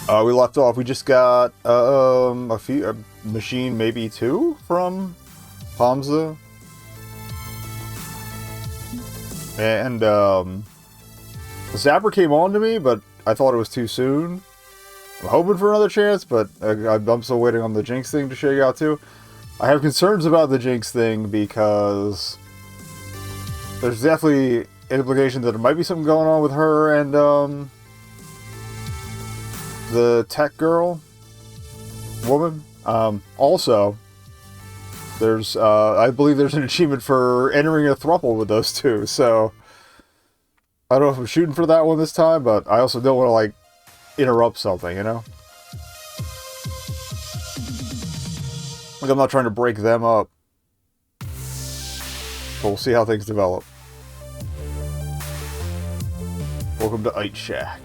We left off. We just got a machine, maybe two from Hamza, and Zapper came on to me, but I thought it was too soon. I'm hoping for another chance, but I'm still waiting on the Jinx thing to shake out too. I have concerns about the Jinx thing because there's definitely implication that there might be something going on with her and the tech girl woman. Also, there's I believe there's an achievement for entering a throuple with those two, so I don't know if I'm shooting for that one this time, but I also don't want to like interrupt something, you know? Like I'm not trying to break them up. But we'll see how things develop. Welcome to Ice Shack.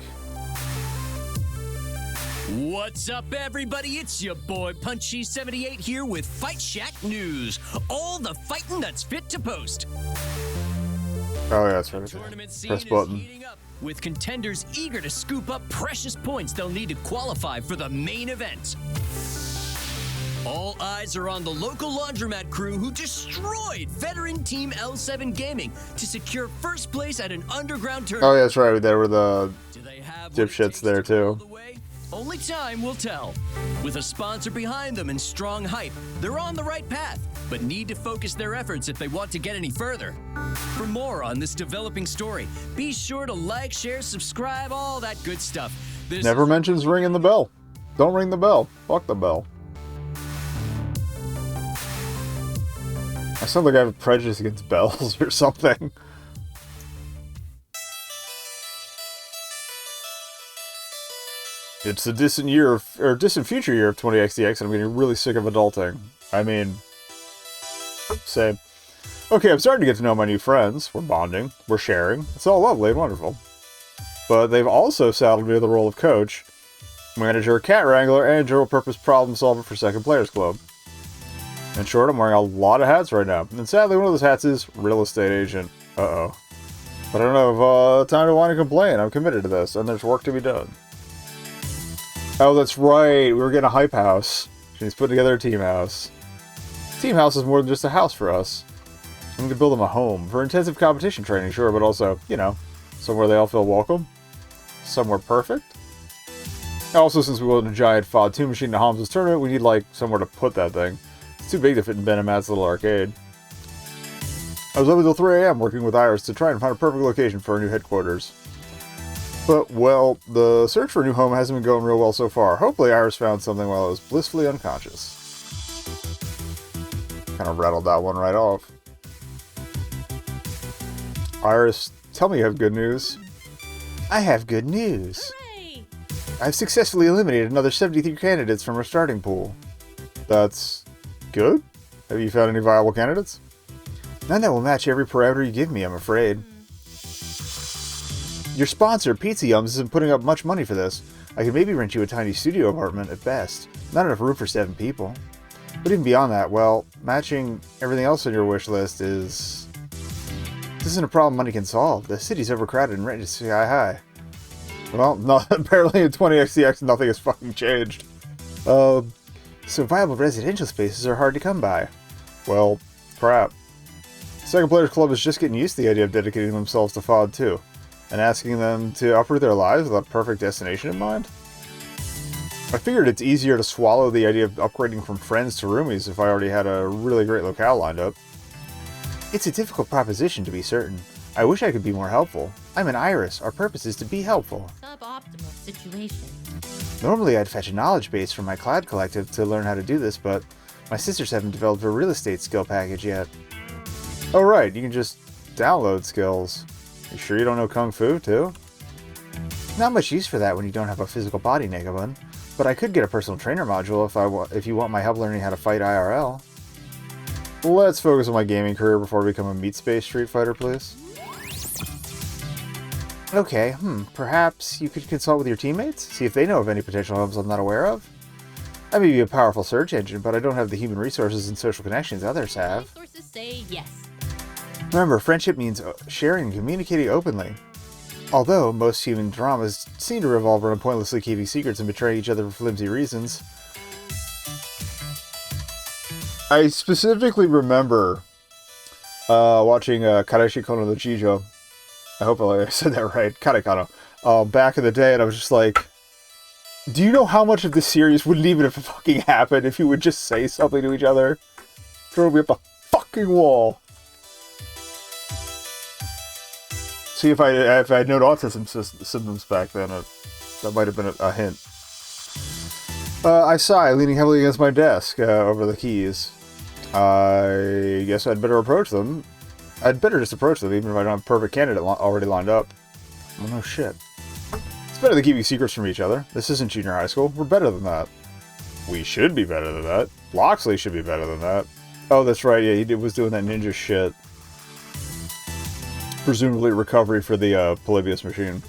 What's up, everybody? It's your boy Punchy78 here with Fight Shack News. All the fighting that's fit to post. Oh yeah, that's right. Tournament scene Press is button. heating up, with contenders eager to scoop up precious points they'll need to qualify for the main event. All eyes are on the local laundromat crew who destroyed veteran team L7 Gaming to secure first place at an underground tournament. Oh yeah, that's right. There were the Do they have dipshits there too. Only time will tell. With a sponsor behind them and strong hype, they're on the right path, but need to focus their efforts if they want to get any further. For more on this developing story, be sure to like, share, subscribe, all that good stuff. Never mentions ringing the bell. Don't ring the bell. Fuck the bell. I sound like I have a prejudice against bells or something. It's the distant future year of 20XDX, and I'm getting really sick of adulting. I mean, same. Okay, I'm starting to get to know my new friends. We're bonding. We're sharing. It's all lovely and wonderful. But they've also saddled me with the role of coach, manager, cat wrangler, and general-purpose problem solver for Second Players Club. In short, I'm wearing a lot of hats right now. And sadly, one of those hats is real estate agent. Uh-oh. But I don't have time to whine and complain. I'm committed to this, and there's work to be done. Oh, that's right. We were getting a hype house. She's putting together a team house. Team house is more than just a house for us. I'm going to build them a home for intensive competition training, sure, but also, you know, somewhere they all feel welcome. Somewhere perfect. Also, since we built a giant FOD 2 machine in Hamza's tournament, we need, like, somewhere to put that thing. It's too big to fit in Ben and Matt's little arcade. I was up until 3 AM working with Iris to try and find a perfect location for our new headquarters. But, well, the search for a new home hasn't been going real well so far. Hopefully Iris found something while I was blissfully unconscious. Kind of rattled that one right off. Iris, tell me you have good news. I have good news. Hooray! I've successfully eliminated another 73 candidates from our starting pool. That's good? Have you found any viable candidates? None that will match every parameter you give me, I'm afraid. Your sponsor, Pizza Yums, isn't putting up much money for this. I could maybe rent you a tiny studio apartment at best. Not enough room for 7 people. But even beyond that, well, matching everything else on your wish list is... This isn't a problem money can solve. The city's overcrowded and rent is sky high. Well, no, apparently in 20XDX nothing has fucking changed. So viable residential spaces are hard to come by. Well, crap. Second Players Club is just getting used to the idea of dedicating themselves to FOD 2. And asking them to uproot their lives with a perfect destination in mind? I figured it's easier to swallow the idea of upgrading from friends to roomies if I already had a really great locale lined up. It's a difficult proposition, to be certain. I wish I could be more helpful. I'm an Iris. Our purpose is to be helpful. Suboptimal situation. Normally I'd fetch a knowledge base from my cloud collective to learn how to do this, but my sisters haven't developed a real estate skill package yet. Oh right, you can just download skills. You sure you don't know Kung Fu, too? Not much use for that when you don't have a physical body, nekobun. But I could get a personal trainer module if you want my help learning how to fight IRL. Let's focus on my gaming career before I become a meat space Street Fighter, please. Okay, perhaps you could consult with your teammates? See if they know of any potential hubs I'm not aware of? I may be a powerful search engine, but I don't have the human resources and social connections others have. Sources say yes. Remember, friendship means sharing and communicating openly. Although most human dramas seem to revolve around pointlessly keeping secrets and betraying each other for flimsy reasons. I specifically remember watching Kareshi Kono no Chijo. I hope I said that right. Karekano. Back in the day, and I was just like, do you know how much of this series wouldn't even have fucking happened if you would just say something to each other? Drove me up a fucking wall. See, if I had known autism symptoms back then, that might have been a hint. I sigh, leaning heavily against my desk over the keys. I guess I'd better approach them. I'd better just approach them, even if I don't have a perfect candidate already lined up. Well, no shit. It's better than keeping secrets from each other. This isn't junior high school. We're better than that. We should be better than that. Loxley should be better than that. Oh, that's right. Yeah, he was doing that ninja shit. Presumably recovery for the Polybius machine.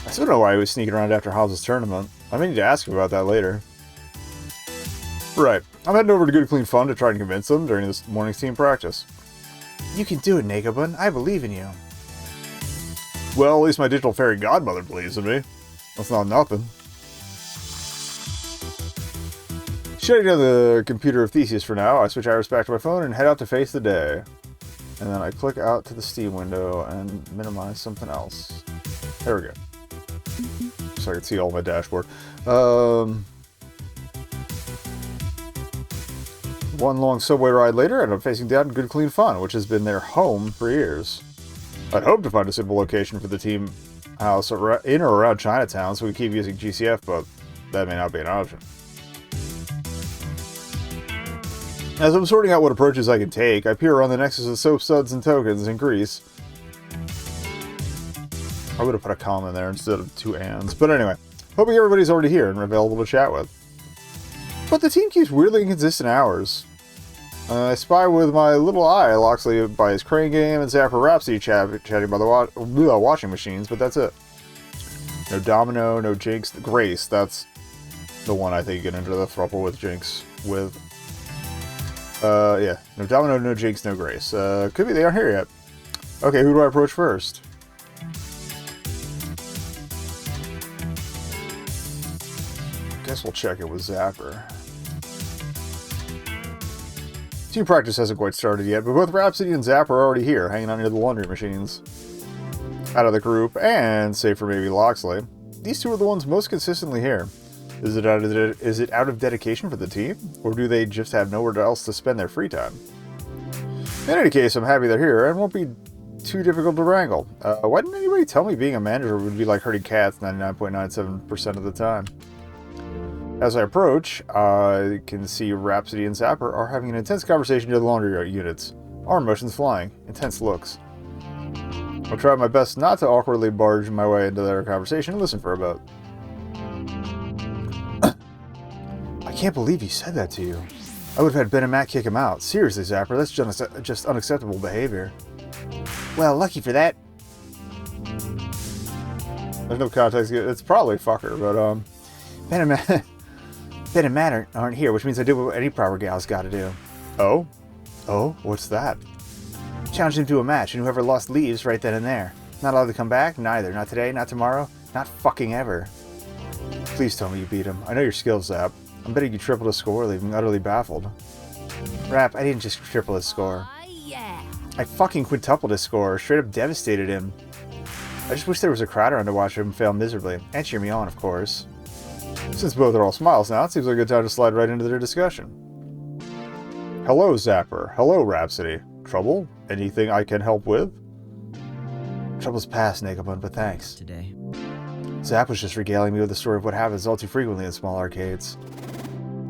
I still don't know why he was sneaking around after Hobbs' tournament. I may need to ask him about that later. Right. I'm heading over to Good Clean Fun to try and convince them during this morning's team practice. You can do it, nekobun. I believe in you. Well, at least my digital fairy godmother believes in me. That's not nothing. Shutting down the computer of Theseus for now, I switch iris back to my phone and head out to face the day. And then I click out to the Steam window and minimize something else. There we go. So I can see all my dashboard. One long subway ride later, and I'm facing down Good Clean Fun, which has been their home for years. I'd hoped to find a suitable location for the team house in or around Chinatown, so we keep using GCF, but that may not be an option. As I'm sorting out what approaches I can take, I peer around the nexus of soap suds and tokens in Greece. I would have put a comma in there instead of two ands, but anyway. Hoping everybody's already here and available to chat with. But the team keeps weirdly inconsistent hours. I spy with my little eye Loxley by his crane game and Zapper Rhapsody chatting by the washing machines, but that's it. No Domino, no Jinx, Grace. That's the one I think you get into the throuple with Jinx with. Yeah. No Domino, no Jinx, no Grace. Could be they aren't here yet. Okay, who do I approach first? Guess we'll check it with Zapper. Team practice hasn't quite started yet, but both Rhapsody and Zapper are already here, hanging out near the laundry machines. Out of the group, and save for maybe Loxley, these two are the ones most consistently here. Is it out of dedication for the team, or do they just have nowhere else to spend their free time? In any case, I'm happy they're here, and won't be too difficult to wrangle. Why didn't anybody tell me being a manager would be like herding cats 99.97% of the time? As I approach, I can see Rhapsody and Zapper are having an intense conversation near the laundry units. Arm motions flying, intense looks. I'll try my best not to awkwardly barge my way into their conversation and listen for a bit. I can't believe he said that to you. I would have had Ben and Matt kick him out. Seriously, Zapper, that's just unacceptable behavior. Well, lucky for that. There's no context. It's probably fucker, but Ben and Matt aren't here, which means I do what any proper gal's gotta do. Oh? Oh? What's that? Challenge him to a match, and whoever lost leaves right then and there. Not allowed to come back? Neither. Not today, not tomorrow, not fucking ever. Please tell me you beat him. I know your skills, Zap. I'm betting you tripled his score, leaving me utterly baffled. Rap, I didn't just triple his score. Yeah. I fucking quintupled his score, straight up devastated him. I just wish there was a crowd around to watch him fail miserably, and cheer me on, of course. Since both are all smiles now, it seems like a good time to slide right into their discussion. Hello, Zapper. Hello, Rhapsody. Trouble? Anything I can help with? Trouble's past, nekobun, but thanks. Today. Zap was just regaling me with the story of what happens all too frequently in small arcades.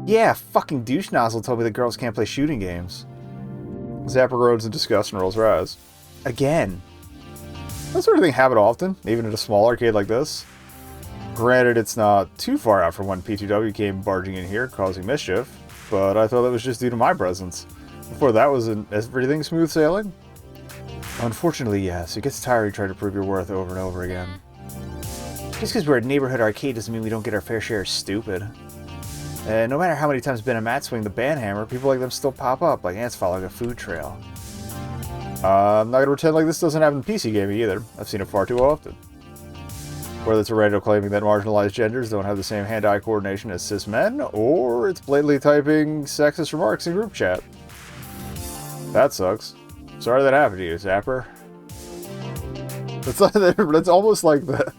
Yeah, fucking douche nozzle told me that girls can't play shooting games. Zapper groans in disgust and rolls her eyes. Again. That sort of thing happen often, even at a small arcade like this. Granted, it's not too far out from when P2W came barging in here, causing mischief, but I thought that was just due to my presence. Before that, was everything smooth sailing? Unfortunately, yes. It gets tiring trying to prove your worth over and over again. Just because we're a neighborhood arcade doesn't mean we don't get our fair share of stupid. And no matter how many times Ben and Matt swing the banhammer, people like them still pop up like ants following a food trail. I'm not going to pretend like this doesn't happen in PC gaming either. I've seen it far too often. Whether it's a rando claiming that marginalized genders don't have the same hand-eye coordination as cis men, or it's blatantly typing sexist remarks in group chat. That sucks. Sorry that happened to you, Zapper. That's almost like the...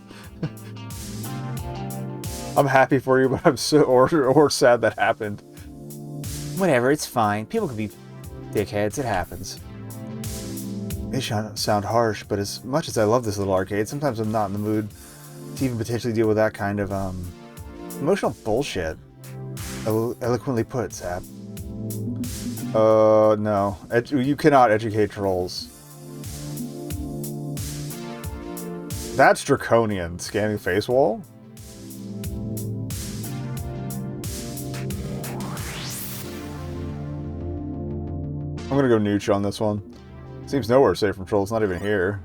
I'm happy for you, but I'm so... Or sad that happened. Whatever, it's fine. People can be dickheads. It happens. They sound harsh, but as much as I love this little arcade, sometimes I'm not in the mood to even potentially deal with that kind of, emotional bullshit. Eloquently put, Zap. No. You cannot educate trolls. That's draconian. Scanning face wall? I'm gonna go nooch on this one. Seems nowhere safe from trolls, not even here.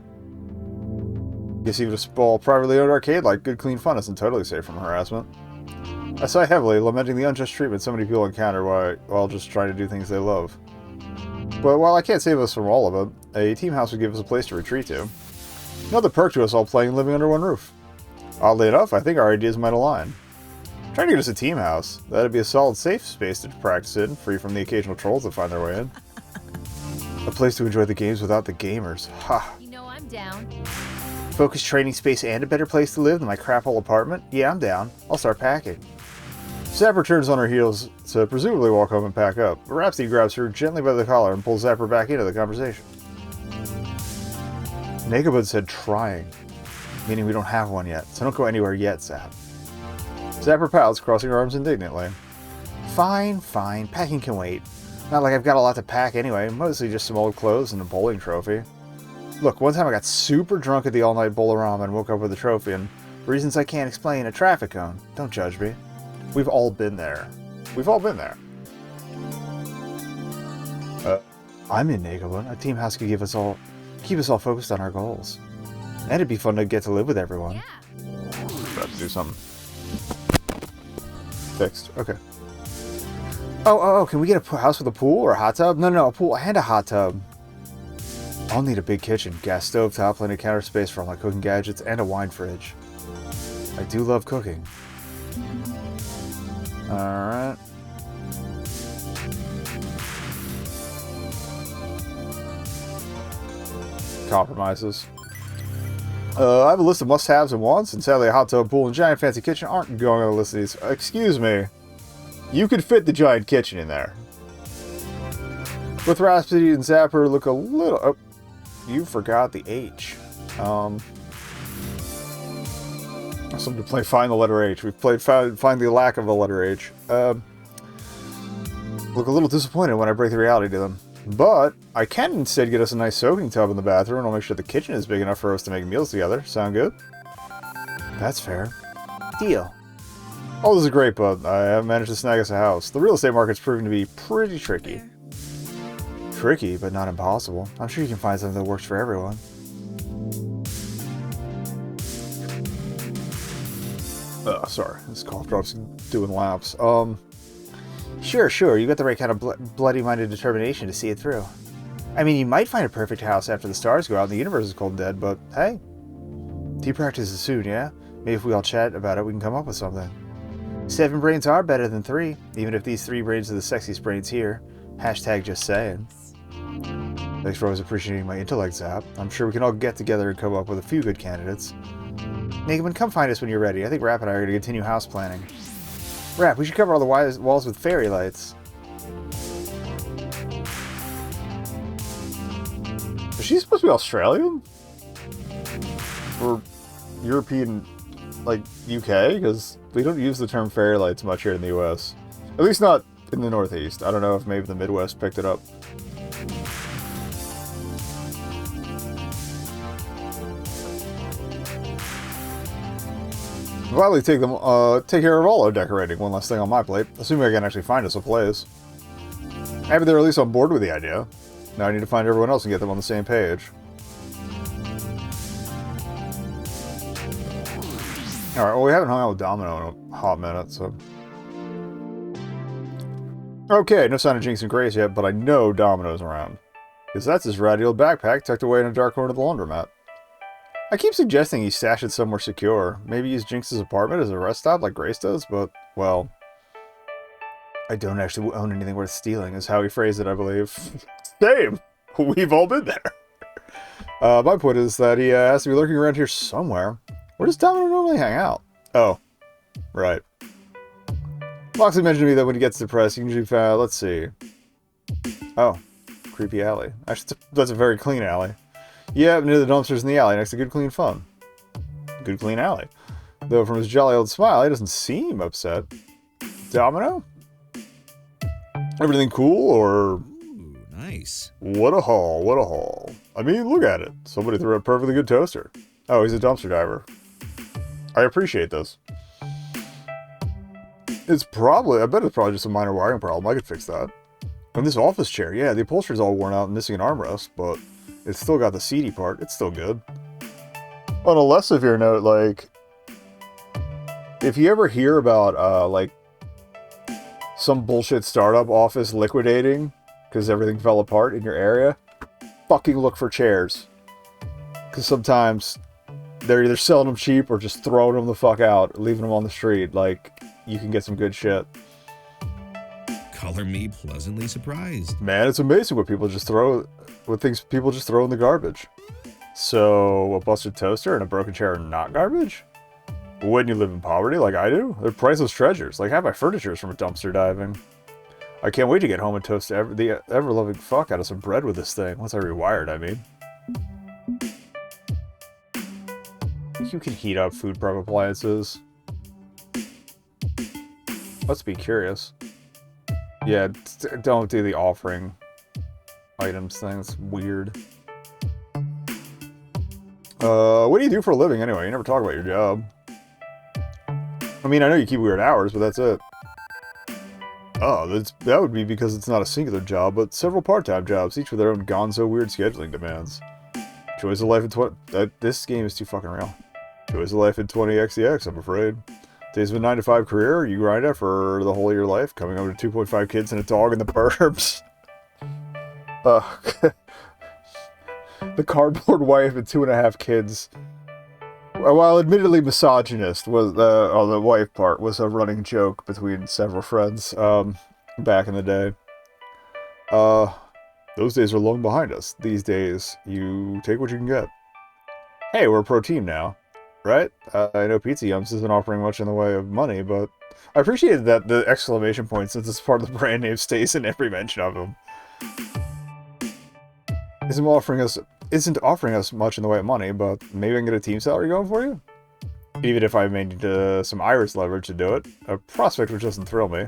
Guess even a small, privately owned arcade like Good Clean Fun isn't totally safe from harassment. I sigh heavily, lamenting the unjust treatment so many people encounter while just trying to do things they love. But while I can't save us from all of it, a team house would give us a place to retreat to. Another perk to us all playing and living under one roof. Oddly enough, I think our ideas might align. Trying to get us a team house. That'd be a solid, safe space to practice in, free from the occasional trolls that find their way in. A place to enjoy the games without the gamers. Ha! You know I'm down. Focused training space and a better place to live than my crap hole apartment? Yeah, I'm down. I'll start packing. Zapper turns on her heels to presumably walk home and pack up. Rhapsody grabs her gently by the collar and pulls Zapper back into the conversation. Nekobun said trying, meaning we don't have one yet, so don't go anywhere yet, Zap. Zapper pouts, crossing her arms indignantly. Fine, fine. Packing can wait. Not like I've got a lot to pack anyway, mostly just some old clothes and a bowling trophy. Look, one time I got super drunk at the all-night Bolorama and woke up with a trophy, and for reasons I can't explain, a traffic cone. Don't judge me. We've all been there. We've all been there. I'm in Nekobun. A team house could keep us all focused on our goals. And it'd be fun to get to live with everyone. Yeah. About to do something. Fixed. Okay. Oh, can we get a house with a pool or a hot tub? No, a pool and a hot tub. I'll need a big kitchen, gas stove top, plenty of counter space for all my cooking gadgets, and a wine fridge. I do love cooking. Alright. Compromises. I have a list of must-haves and wants, and sadly a hot tub, pool, and giant fancy kitchen aren't going on the list of these. Excuse me. You could fit the giant kitchen in there. With Rhapsody and Zapper look a little... Oh, you forgot the H. Something to play Find the Letter H. We've played Find the Lack of the Letter H. Look a little disappointed when I break the reality to them. But I can instead get us a nice soaking tub in the bathroom, and I'll make sure the kitchen is big enough for us to make meals together. Sound good? That's fair. Deal. Oh, this is great, bud. I have managed to snag us a house. The real estate market's proving to be pretty tricky. Tricky, but not impossible. I'm sure you can find something that works for everyone. Sorry. This cough drop's doing laps. Sure. You got the right kind of bloody-minded determination to see it through. I mean, you might find a perfect house after the stars go out and the universe is cold and dead, but hey. Tea practice is soon, yeah? Maybe if we all chat about it, we can come up with something. 7 brains are better than 3, even if these 3 brains are the sexiest brains here. Hashtag just saying. Thanks for always appreciating my intellect, Zap. I'm sure we can all get together and come up with a few good candidates. Nekobun, come find us when you're ready. I think Rap and I are going to continue house planning. Rap, we should cover all the walls with fairy lights. Is she supposed to be Australian? Or European, like, UK? Because we don't use the term fairy lights much here in the US. At least not in the Northeast. I don't know if maybe the Midwest picked it up. Gladly take care of all our decorating. One last thing on my plate. Assuming I can actually find us a place. Maybe they're at least on board with the idea. Now I need to find everyone else and get them on the same page. Alright, well we haven't hung out with Domino in a hot minute, so... Okay, no sign of Jinx and Grace yet, but I know Domino's around. Because that's his ratty old backpack tucked away in a dark corner of the laundromat. I keep suggesting he stash it somewhere secure. Maybe use Jinx's apartment as a rest stop like Grace does, but, well, I don't actually own anything worth stealing, is how he phrased it, I believe. Same! We've all been there. My point is that he has to be lurking around here somewhere. Where does Domino normally hang out? Oh, right. Moxley mentioned to me that when he gets depressed, he usually found, let's see. Oh, creepy alley. Actually, that's a very clean alley. Yeah, near the dumpsters in the alley, next to Good Clean Fun. Good Clean Alley. Though from his jolly old smile, he doesn't seem upset. Domino? Everything cool, or... Ooh, nice. What a haul, what a haul. I mean, look at it. Somebody threw a perfectly good toaster. Oh, he's a dumpster diver. I appreciate this. It's probably, I bet it's probably just a minor wiring problem. I could fix that. And this office chair, yeah, the upholstery's all worn out and missing an armrest, but it's still got the seedy part. It's still good. On a less severe note, like, if you ever hear about, like, some bullshit startup office liquidating because everything fell apart in your area, fucking look for chairs. Because sometimes they're either selling them cheap or just throwing them the fuck out, leaving them on the street. Like, you can get some good shit. Color me pleasantly surprised. Man, it's amazing what people just throw, what things people just throw in the garbage. So, a busted toaster and a broken chair are not garbage? Wouldn't you live in poverty like I do? They're priceless treasures. Like half my furniture is from a dumpster diving. I can't wait to get home and toast the ever-loving fuck out of some bread with this thing. Once I rewired, I mean. You can heat up food prep appliances. Let's be curious. Yeah, don't do the offering items thing. It's weird. What do you do for a living anyway? You never talk about your job. I mean, I know you keep weird hours, but that's it. Oh, that would be because it's not a singular job, but several part-time jobs, each with their own gonzo weird scheduling demands. Joys of life in this game is too fucking real. Joys of life in 20xdx, I'm afraid. Days of a 9-to-5 career, you grind it for the whole of your life, coming home to 2.5 kids and a dog in the burbs. The cardboard wife and 2.5 kids. While admittedly misogynist, was on the wife part was a running joke between several friends back in the day. Those days are long behind us. These days, you take what you can get. Hey, we're a pro team now, right? I know Pizza Yums isn't offering much in the way of money, but I appreciated that the exclamation point, since it's part of the brand name, stays in every mention of them. Isn't offering us much in the way of money, but maybe I can get a team salary going for you? Even if I may need some iris leverage to do it. A prospect which doesn't thrill me.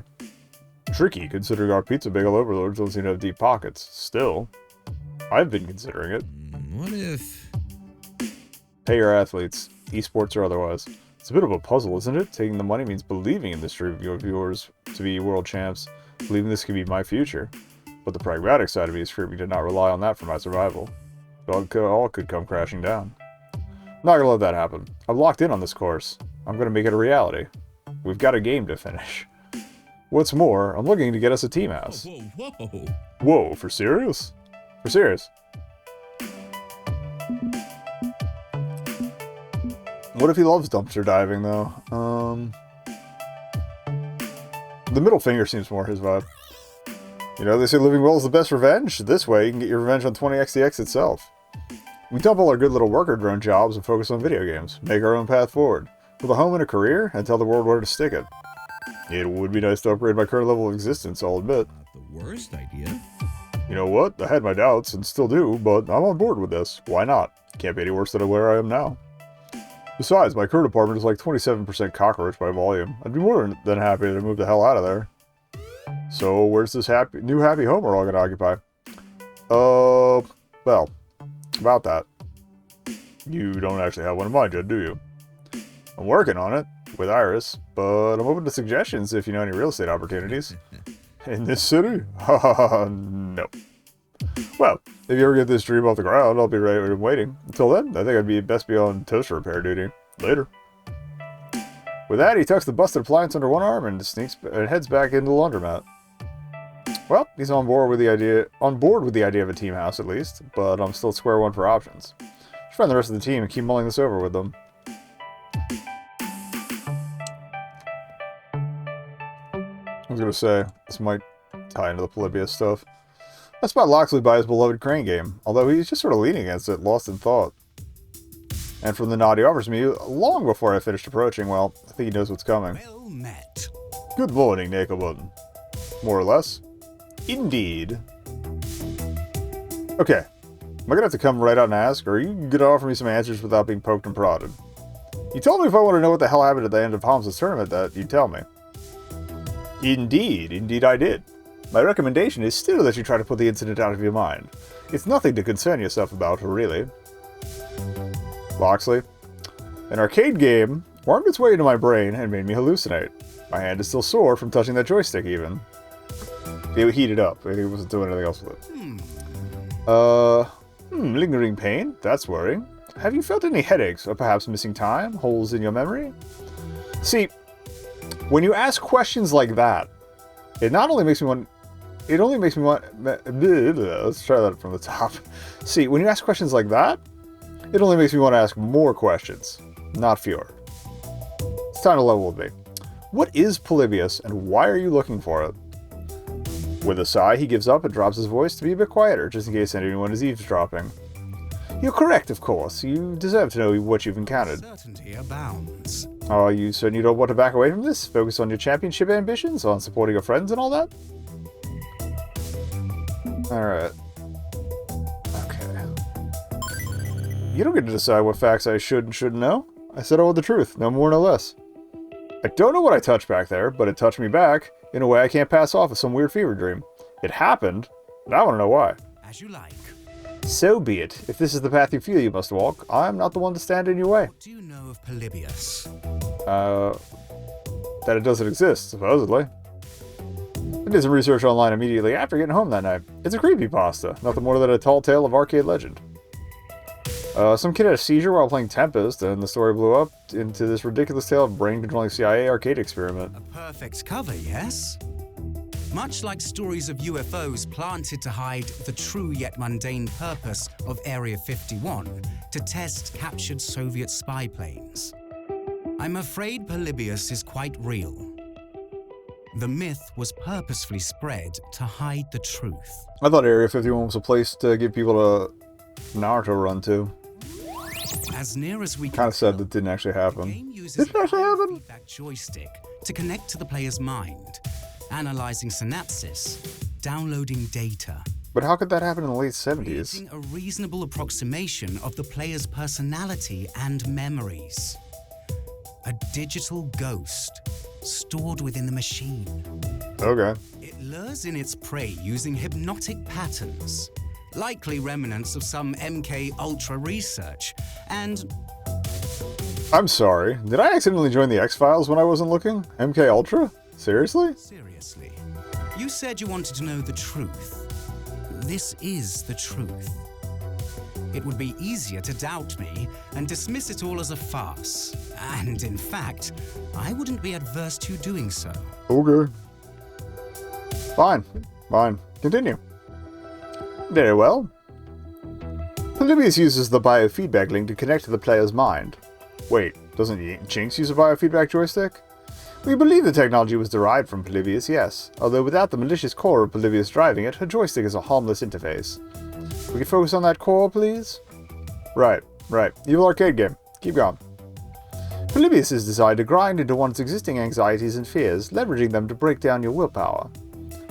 Tricky, considering our pizza bagel overlords don't seem to have deep pockets. Still, I've been considering it. What if... Pay your athletes, esports or otherwise. It's a bit of a puzzle, isn't it? Taking the money means believing in this stream of your viewers to be world champs. Believing this could be my future. But the pragmatic side of me is screaming to not rely on that for my survival. All could come crashing down. Not gonna let that happen. I'm locked in on this course. I'm gonna make it a reality. We've got a game to finish. What's more, I'm looking to get us a team house. Whoa, whoa. Whoa, for serious? For serious. What if he loves dumpster diving, though? The middle finger seems more his vibe. You know, they say living well is the best revenge. This way, you can get your revenge on 20xdx itself. We dump all our good little worker drone jobs and focus on video games. Make our own path forward. With a home and a career, and tell the world where to stick it. It would be nice to upgrade my current level of existence, I'll admit. Not the worst idea. You know what? I had my doubts, and still do, but I'm on board with this. Why not? Can't be any worse than where I am now. Besides, my current apartment is like 27% cockroach by volume. I'd be more than happy to move the hell out of there. So, where's this new happy home we're all gonna occupy? Well, about that. You don't actually have one in mind yet, do you? I'm working on it, with Iris, but I'm open to suggestions if you know any real estate opportunities. In this city? Haha, no. Well, if you ever get this dream off the ground, I'll be ready and waiting. Until then, I think I'd be best be on toaster repair duty. Later. With that, he tucks the busted appliance under one arm and heads back into the laundromat. Well, he's on board with the idea of a team house at least, but I'm still square one for options. Should find the rest of the team and keep mulling this over with them. I was gonna say, this might tie into the Polybius stuff. I spot Loxley by his beloved Crane game, although he's just sort of leaning against it, lost in thought. And from the nod he offers me, long before I finished approaching, well, I think he knows what's coming. Well met. Good morning, nekobun. More or less. Indeed. Okay. Am I gonna have to come right out and ask, or are you gonna offer me some answers without being poked and prodded? You told me if I want to know what the hell happened at the end of Holmes' tournament that you'd tell me. Indeed. Indeed I did. My recommendation is still that you try to put the incident out of your mind. It's nothing to concern yourself about, really. Loxley. An arcade game wormed its way into my brain and made me hallucinate. My hand is still sore from touching that joystick, even. It heated up. He wasn't doing anything else with it. Lingering pain? That's worrying. Have you felt any headaches, or perhaps missing time? Holes in your memory? See, when you ask questions like that, it not only makes me want... It only makes me want... Let's try that from the top. See, when you ask questions like that, it only makes me want to ask more questions, not fewer. It's time to level with me. What is Polybius, and why are you looking for it? With a sigh, he gives up and drops his voice to be a bit quieter, just in case anyone is eavesdropping. You're correct, of course. You deserve to know what you've encountered. Certainty abounds. Oh, you certainly don't want to back away from this? Focus on your championship ambitions, on supporting your friends and all that? Alright. Okay. You don't get to decide what facts I should and shouldn't know. I said I want the truth, no more, no less. I don't know what I touched back there, but it touched me back in a way I can't pass off as some weird fever dream. It happened, and I want to know why. As you like. So be it. If this is the path you feel you must walk, I'm not the one to stand in your way. What do you know of Polybius? That it doesn't exist, supposedly. I did some research online immediately after getting home that night. It's a creepypasta, nothing more than a tall tale of arcade legend. Some kid had a seizure while playing Tempest, and the story blew up into this ridiculous tale of brain-controlling CIA arcade experiment. A perfect cover, yes? Much like stories of UFOs planted to hide the true yet mundane purpose of Area 51 to test captured Soviet spy planes. I'm afraid Polybius is quite real. The myth was purposefully spread to hide the truth. I thought Area 51 was a place to give people a Naruto run to. As near as we can Kind of sad tell, that didn't actually the happen. game uses Did it actually a happen? feedback joystick to connect to the player's mind, analyzing synapses, downloading data, But how could that happen in the late 70s? creating a reasonable approximation of the player's personality and memories. A digital ghost stored within the machine. Okay. It lures in its prey using hypnotic patterns, likely remnants of some MK Ultra research, and I'm sorry. Did I accidentally join the X-Files when I wasn't looking? MK Ultra? Seriously? seriously, you said you wanted to know the truth. This is the truth. It would be easier to doubt me and dismiss it all as a farce. And in fact, I wouldn't be adverse to you doing so. Okay. Fine. Fine. Continue. Very well. Polybius uses the biofeedback link to connect to the player's mind. Wait, doesn't Jinx use a biofeedback joystick? We believe the technology was derived from Polybius, yes. Although without the malicious core of Polybius driving it, her joystick is a harmless interface. We can focus on that core, please? Right. Evil arcade game. Keep going. Polybius is designed to grind into one's existing anxieties and fears, leveraging them to break down your willpower.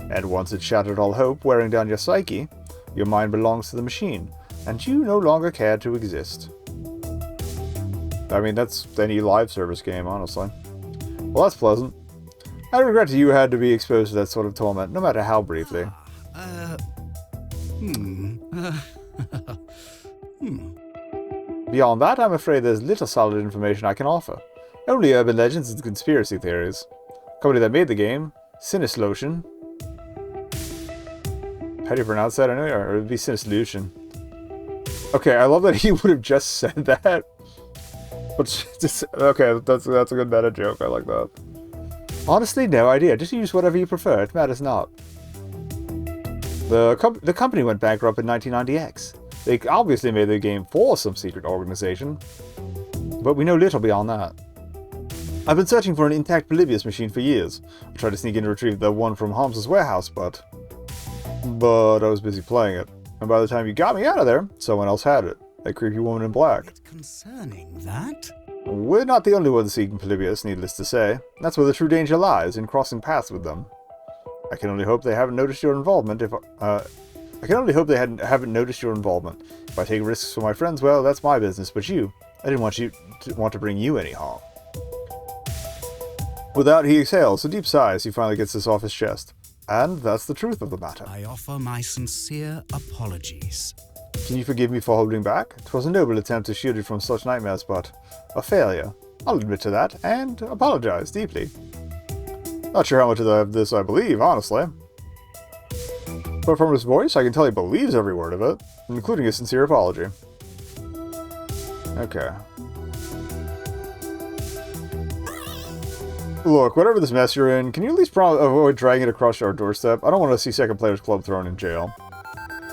And once it's shattered all hope, wearing down your psyche, your mind belongs to the machine, and you no longer care to exist. I mean, that's any live service game, honestly. Well, that's pleasant. I regret you had to be exposed to that sort of torment, no matter how briefly. Beyond that, I'm afraid there's little solid information I can offer. Only urban legends and conspiracy theories. Company that made the game, Sinislotion. How do you pronounce that anyway? Or it would be Sinisolution. Okay, I love that he would have just said that. But just, okay, that's a good meta joke. I like that. Honestly, no idea. Just use whatever you prefer. It matters not. The company went bankrupt in 1990X. They obviously made the game for some secret organization, but we know little beyond that. I've been searching for an intact Polybius machine for years. I tried to sneak in to retrieve the one from Holmes's warehouse, but I was busy playing it. And by the time you got me out of there, someone else had it. That creepy woman in black. Bit concerning, that? We're not the only ones seeking Polybius, needless to say. That's where the true danger lies, in crossing paths with them. I can only hope they haven't noticed your involvement if haven't noticed your involvement. If I take risks for my friends, well, that's my business, but I didn't want to bring you any harm. With that, he exhales a deep sigh as he finally gets this off his chest. And that's the truth of the matter. I offer my sincere apologies. Can you forgive me for holding back? 'Twas a noble attempt to shield you from such nightmares, but a failure. I'll admit to that, and apologize deeply. Not sure how much of this I believe, honestly. But from his voice, I can tell he believes every word of it, including a sincere apology. Okay. Look, whatever this mess you're in, can you at least avoid dragging it across our doorstep? I don't want to see Second Players Club thrown in jail.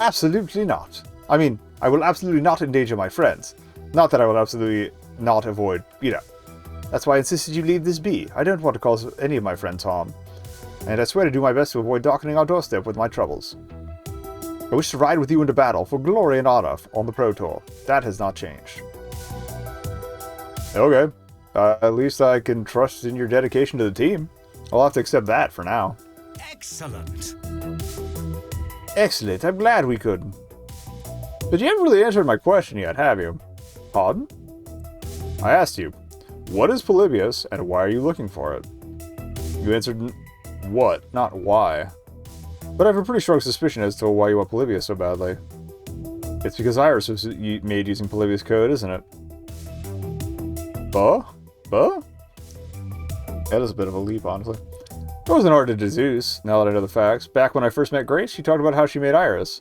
Absolutely not. I mean, I will absolutely not endanger my friends. Not that I will absolutely not avoid, That's why I insisted you leave this be. I don't want to cause any of my friends harm. And I swear to do my best to avoid darkening our doorstep with my troubles. I wish to ride with you into battle for glory and honor on the Pro Tour. That has not changed. Okay. At least I can trust in your dedication to the team. I'll have to accept that for now. Excellent. Excellent. I'm glad we could. But you haven't really answered my question yet, have you? Pardon? I asked you, what is Polybius and why are you looking for it? You answered what, not why. But I have a pretty strong suspicion as to why you want Polybius so badly. It's because Iris was made using Polybius code, isn't it? Buh? That is a bit of a leap, honestly. It wasn't hard to deduce, now that I know the facts. Back when I first met Grace, she talked about how she made Iris.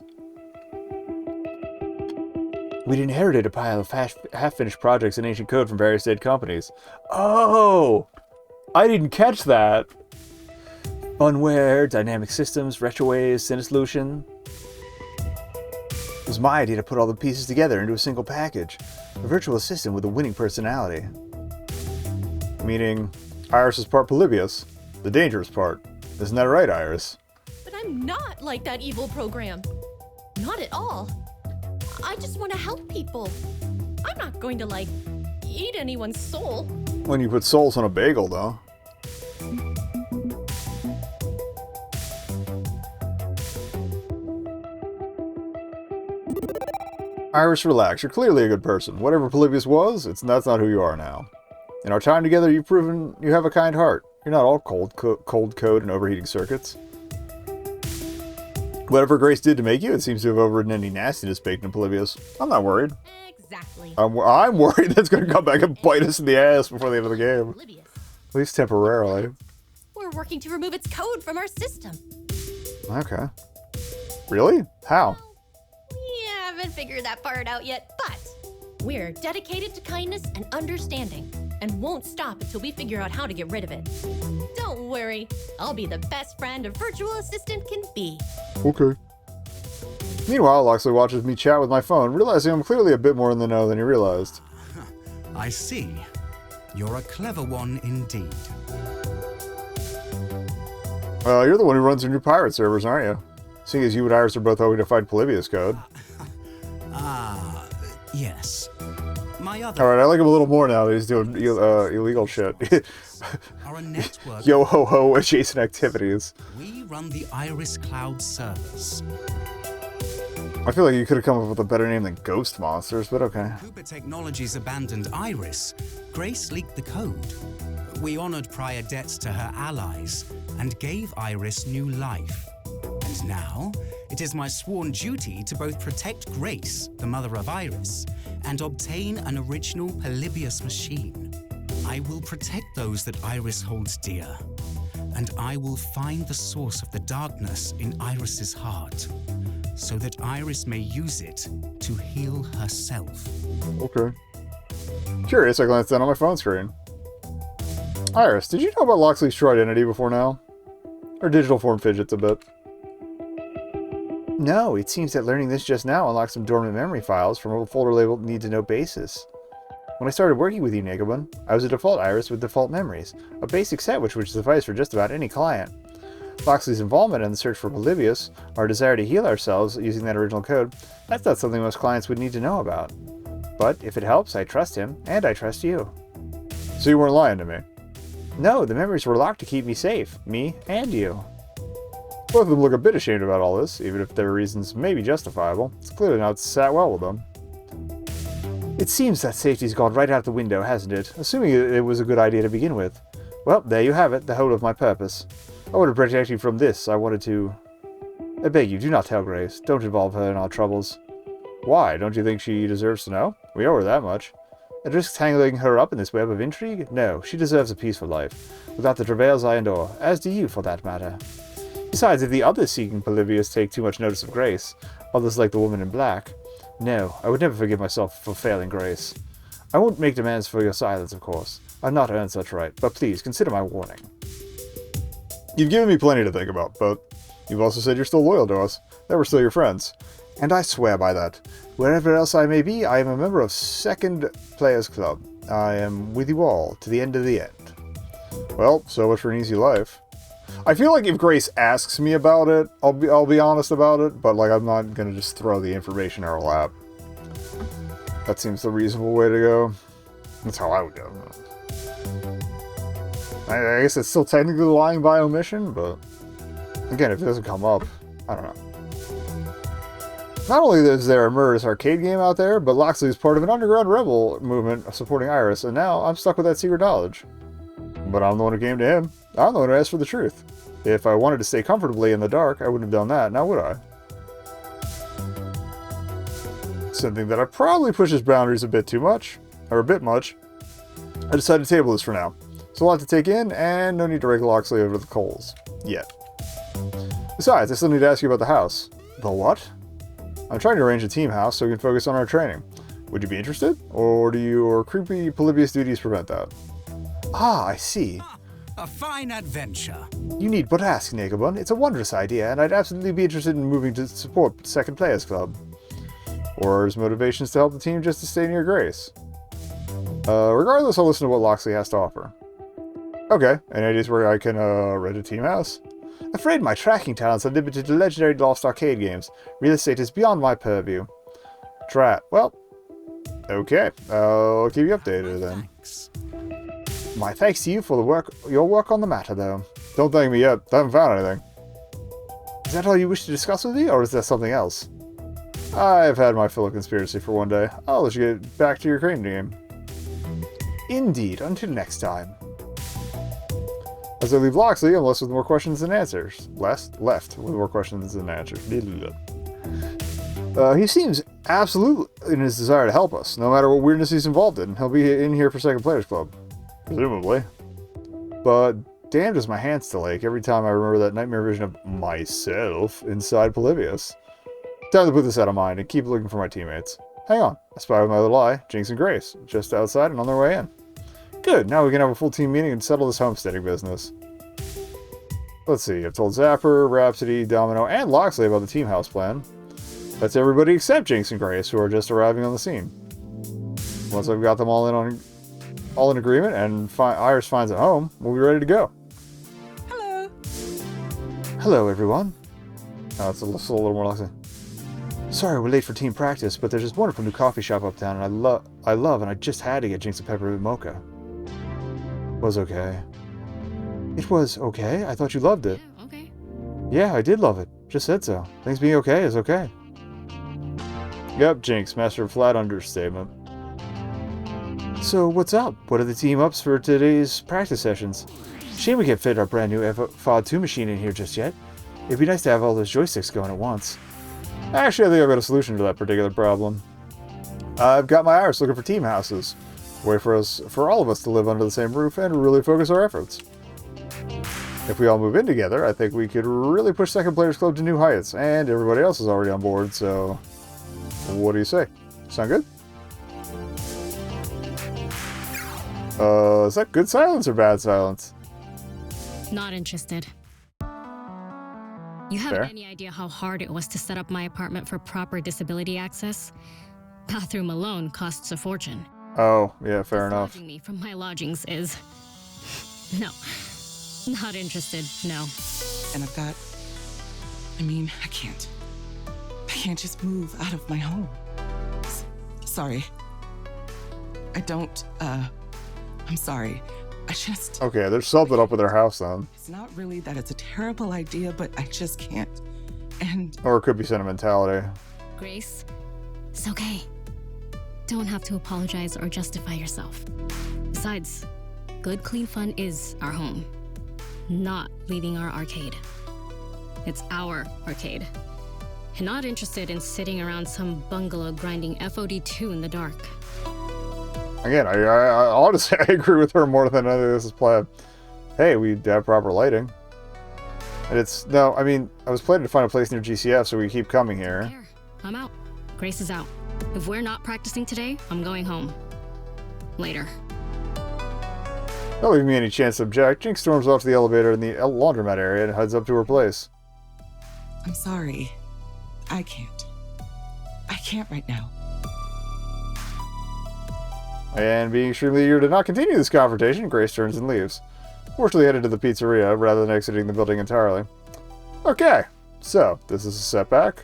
We'd inherited a pile of half-finished projects in ancient code from various dead companies. Oh! I didn't catch that! Funware, Dynamic Systems, Retroways, Cinesolution. It was my idea to put all the pieces together into a single package. A virtual assistant with a winning personality. Meaning, Iris is part Polybius. The dangerous part. Isn't that right, Iris? But I'm not like that evil program. Not at all. I just want to help people. I'm not going to, eat anyone's soul. When you put souls on a bagel, though. Iris, relax. You're clearly a good person. Whatever Polybius was, that's not who you are now. In our time together, you've proven you have a kind heart. You're not all cold code and overheating circuits. Whatever Grace did to make you, it seems to have overridden any nastiness baked in Polybius. I'm not worried. Exactly. I'm worried that's going to come back and bite us in the ass before the end of the game. Polybius. At least temporarily. We're working to remove its code from our system. Okay. Really? How? We haven't figured that part out yet, but we're dedicated to kindness and understanding, and won't stop until we figure out how to get rid of it. Don't worry, I'll be the best friend a virtual assistant can be. Okay. Meanwhile, Loxley watches me chat with my phone, realizing I'm clearly a bit more in the know than he realized. I see. You're a clever one indeed. You're the one who runs your new pirate servers, aren't you? Seeing as you and Iris are both hoping to find Polybius code. Yes. My other... Alright, I like him a little more now that he's doing illegal shit. are a network... Yo-ho-ho adjacent activities. We run the Iris Cloud servers. I feel like you could have come up with a better name than Ghost Monsters, but okay. Cooper Technologies abandoned Iris. Grace leaked the code. We honored prior debts to her allies and gave Iris new life. And now, it is my sworn duty to both protect Grace, the mother of Iris, and obtain an original Polybius machine. I will protect those that Iris holds dear, and I will find the source of the darkness in Iris's heart, so that Iris may use it to heal herself. Okay. Curious, I glanced down on my phone screen. Iris, did you know about Loxley's true identity before now? Her digital form fidgets a bit. No, it seems that learning this just now unlocked some dormant memory files from a folder labeled Need to Know Basis. When I started working with you, nekobun, I was a default iris with default memories, a basic set which would suffice for just about any client. Loxley's involvement in the search for Polybius, our desire to heal ourselves using that original code, that's not something most clients would need to know about. But if it helps, I trust him, and I trust you. So you weren't lying to me? No, the memories were locked to keep me safe, me and you. Both of them look a bit ashamed about all this, even if their reasons may be justifiable. It's clearly not sat well with them. It seems that safety's gone right out the window, hasn't it? Assuming it was a good idea to begin with. Well, there you have it, the whole of my purpose. I want to protect you from this. I wanted to... I beg you, do not tell Grace. Don't involve her in our troubles. Why? Don't you think she deserves to know? We owe her that much. At risk tangling her up in this web of intrigue? No, she deserves a peaceful life, without the travails I endure, as do you, for that matter. Besides, if the others seeking Polybius take too much notice of Grace, others like the woman in black, no, I would never forgive myself for failing Grace. I won't make demands for your silence, of course. I've not earned such right, but please, consider my warning. You've given me plenty to think about, but you've also said you're still loyal to us, that we're still your friends. And I swear by that. Wherever else I may be, I am a member of Second Players Club. I am with you all, to the end of the end. Well, so much for an easy life. I feel like if Grace asks me about it, I'll be honest about it, but like I'm not gonna just throw the information in her lap. That seems the reasonable way to go. That's how I would go. I guess it's still technically lying by omission, but again, if it doesn't come up, I don't know. Not only is there a murderous arcade game out there, but Loxley is part of an underground rebel movement supporting Iris, and now I'm stuck with that secret knowledge. But I'm the one who came to him. I'm the one who asked for the truth. If I wanted to stay comfortably in the dark, I wouldn't have done that, now would I? Something that I probably pushes boundaries a bit too much, or a bit much. I decided to table this for now. It's a lot to take in, and no need to rake Loxley over the coals. Yet. Besides, I still need to ask you about the house. The what? I'm trying to arrange a team house so we can focus on our training. Would you be interested? Or do your creepy Polybius duties prevent that? Ah, I see. A fine adventure. You need but ask, nekobun. It's a wondrous idea, and I'd absolutely be interested in moving to support Second Players Club. Or his motivations to help the team just to stay near Grace. Regardless, I'll listen to what Loxley has to offer. Okay, any ideas where I can rent a team house? Afraid my tracking talents are limited to legendary Lost Arcade games. Real estate is beyond my purview. Drat. Well, okay. I'll keep you updated then. Thanks. My thanks to you for your work on the matter, though. Don't thank me yet. I haven't found anything. Is that all you wish to discuss with me, or is there something else? I've had my fill of conspiracy for one day. I'll let you get back to your crane game. Indeed. Until next time. As I leave Loxley, I'm left with more questions than answers. Left with more questions than answers. He seems absolute in his desire to help us, no matter what weirdness he's involved in. He'll be in here for Second Players Club. Presumably. But damn does my hand still ache every time I remember that nightmare vision of myself inside Polybius. Time to put this out of mind and keep looking for my teammates. Hang on. I spy with my little eye, Jinx and Grace, just outside and on their way in. Good, now we can have a full team meeting and settle this homesteading business. Let's see, I've told Zapper, Rhapsody, Domino, and Loxley about the team house plan. That's everybody except Jinx and Grace, who are just arriving on the scene. Once I've got them all in agreement and Iris finds a home, we'll be ready to go. Hello. Hello, everyone. Oh, it's a little more Loxley. Sorry we're late for team practice, but there's this wonderful new coffee shop uptown, and I love, and I just had to get Jinx a peppermint mocha. Was okay. It was okay? I thought you loved it. Yeah, okay. Yeah, I did love it. Just said so. Things being okay is okay. Yep, Jinx, master of flat understatement. So, what's up? What are the team ups for today's practice sessions? Shame we can't fit our brand new FOD 2 machine in here just yet. It'd be nice to have all those joysticks going at once. Actually, I think I've got a solution to that particular problem. I've got my Iris looking for team houses. A way for all of us to live under the same roof and really focus our efforts. If we all move in together, I think we could really push Second Players Club to new heights, and everybody else is already on board, so what do you say? Sound good? Is that good silence or bad silence? Not interested. You have Fair. any idea how hard it was to set up my apartment for proper disability access? Bathroom alone costs a fortune. Oh, yeah, fair enough. Dislodging me from my lodgings is... No. Not interested, no. And I've got... I mean, I can't. I can't just move out of my home. Sorry. I don't, I'm sorry. I just... Okay, there's something up with their house then. It's not really that it's a terrible idea, but I just can't. And... Or it could be sentimentality. Grace, it's okay. Don't have to apologize or justify yourself. Besides, good, clean fun is our home, not leaving our arcade. It's our arcade. And not interested in sitting around some bungalow grinding FOD2 in the dark. Again, I honestly, I agree with her more than any of this is planned. Hey, we have proper lighting. And it's, no, I mean, I was planning to find a place near GCF so we keep coming here. Here, I'm out. Grace is out. If we're not practicing today, I'm going home. Later. Not leaving me any chance to object, Jinx storms off to the elevator in the laundromat area and heads up to her place. I'm sorry. I can't. I can't right now. And being extremely eager to not continue this confrontation, Grace turns and leaves. Fortunately headed to the pizzeria rather than exiting the building entirely. Okay, so this is a setback.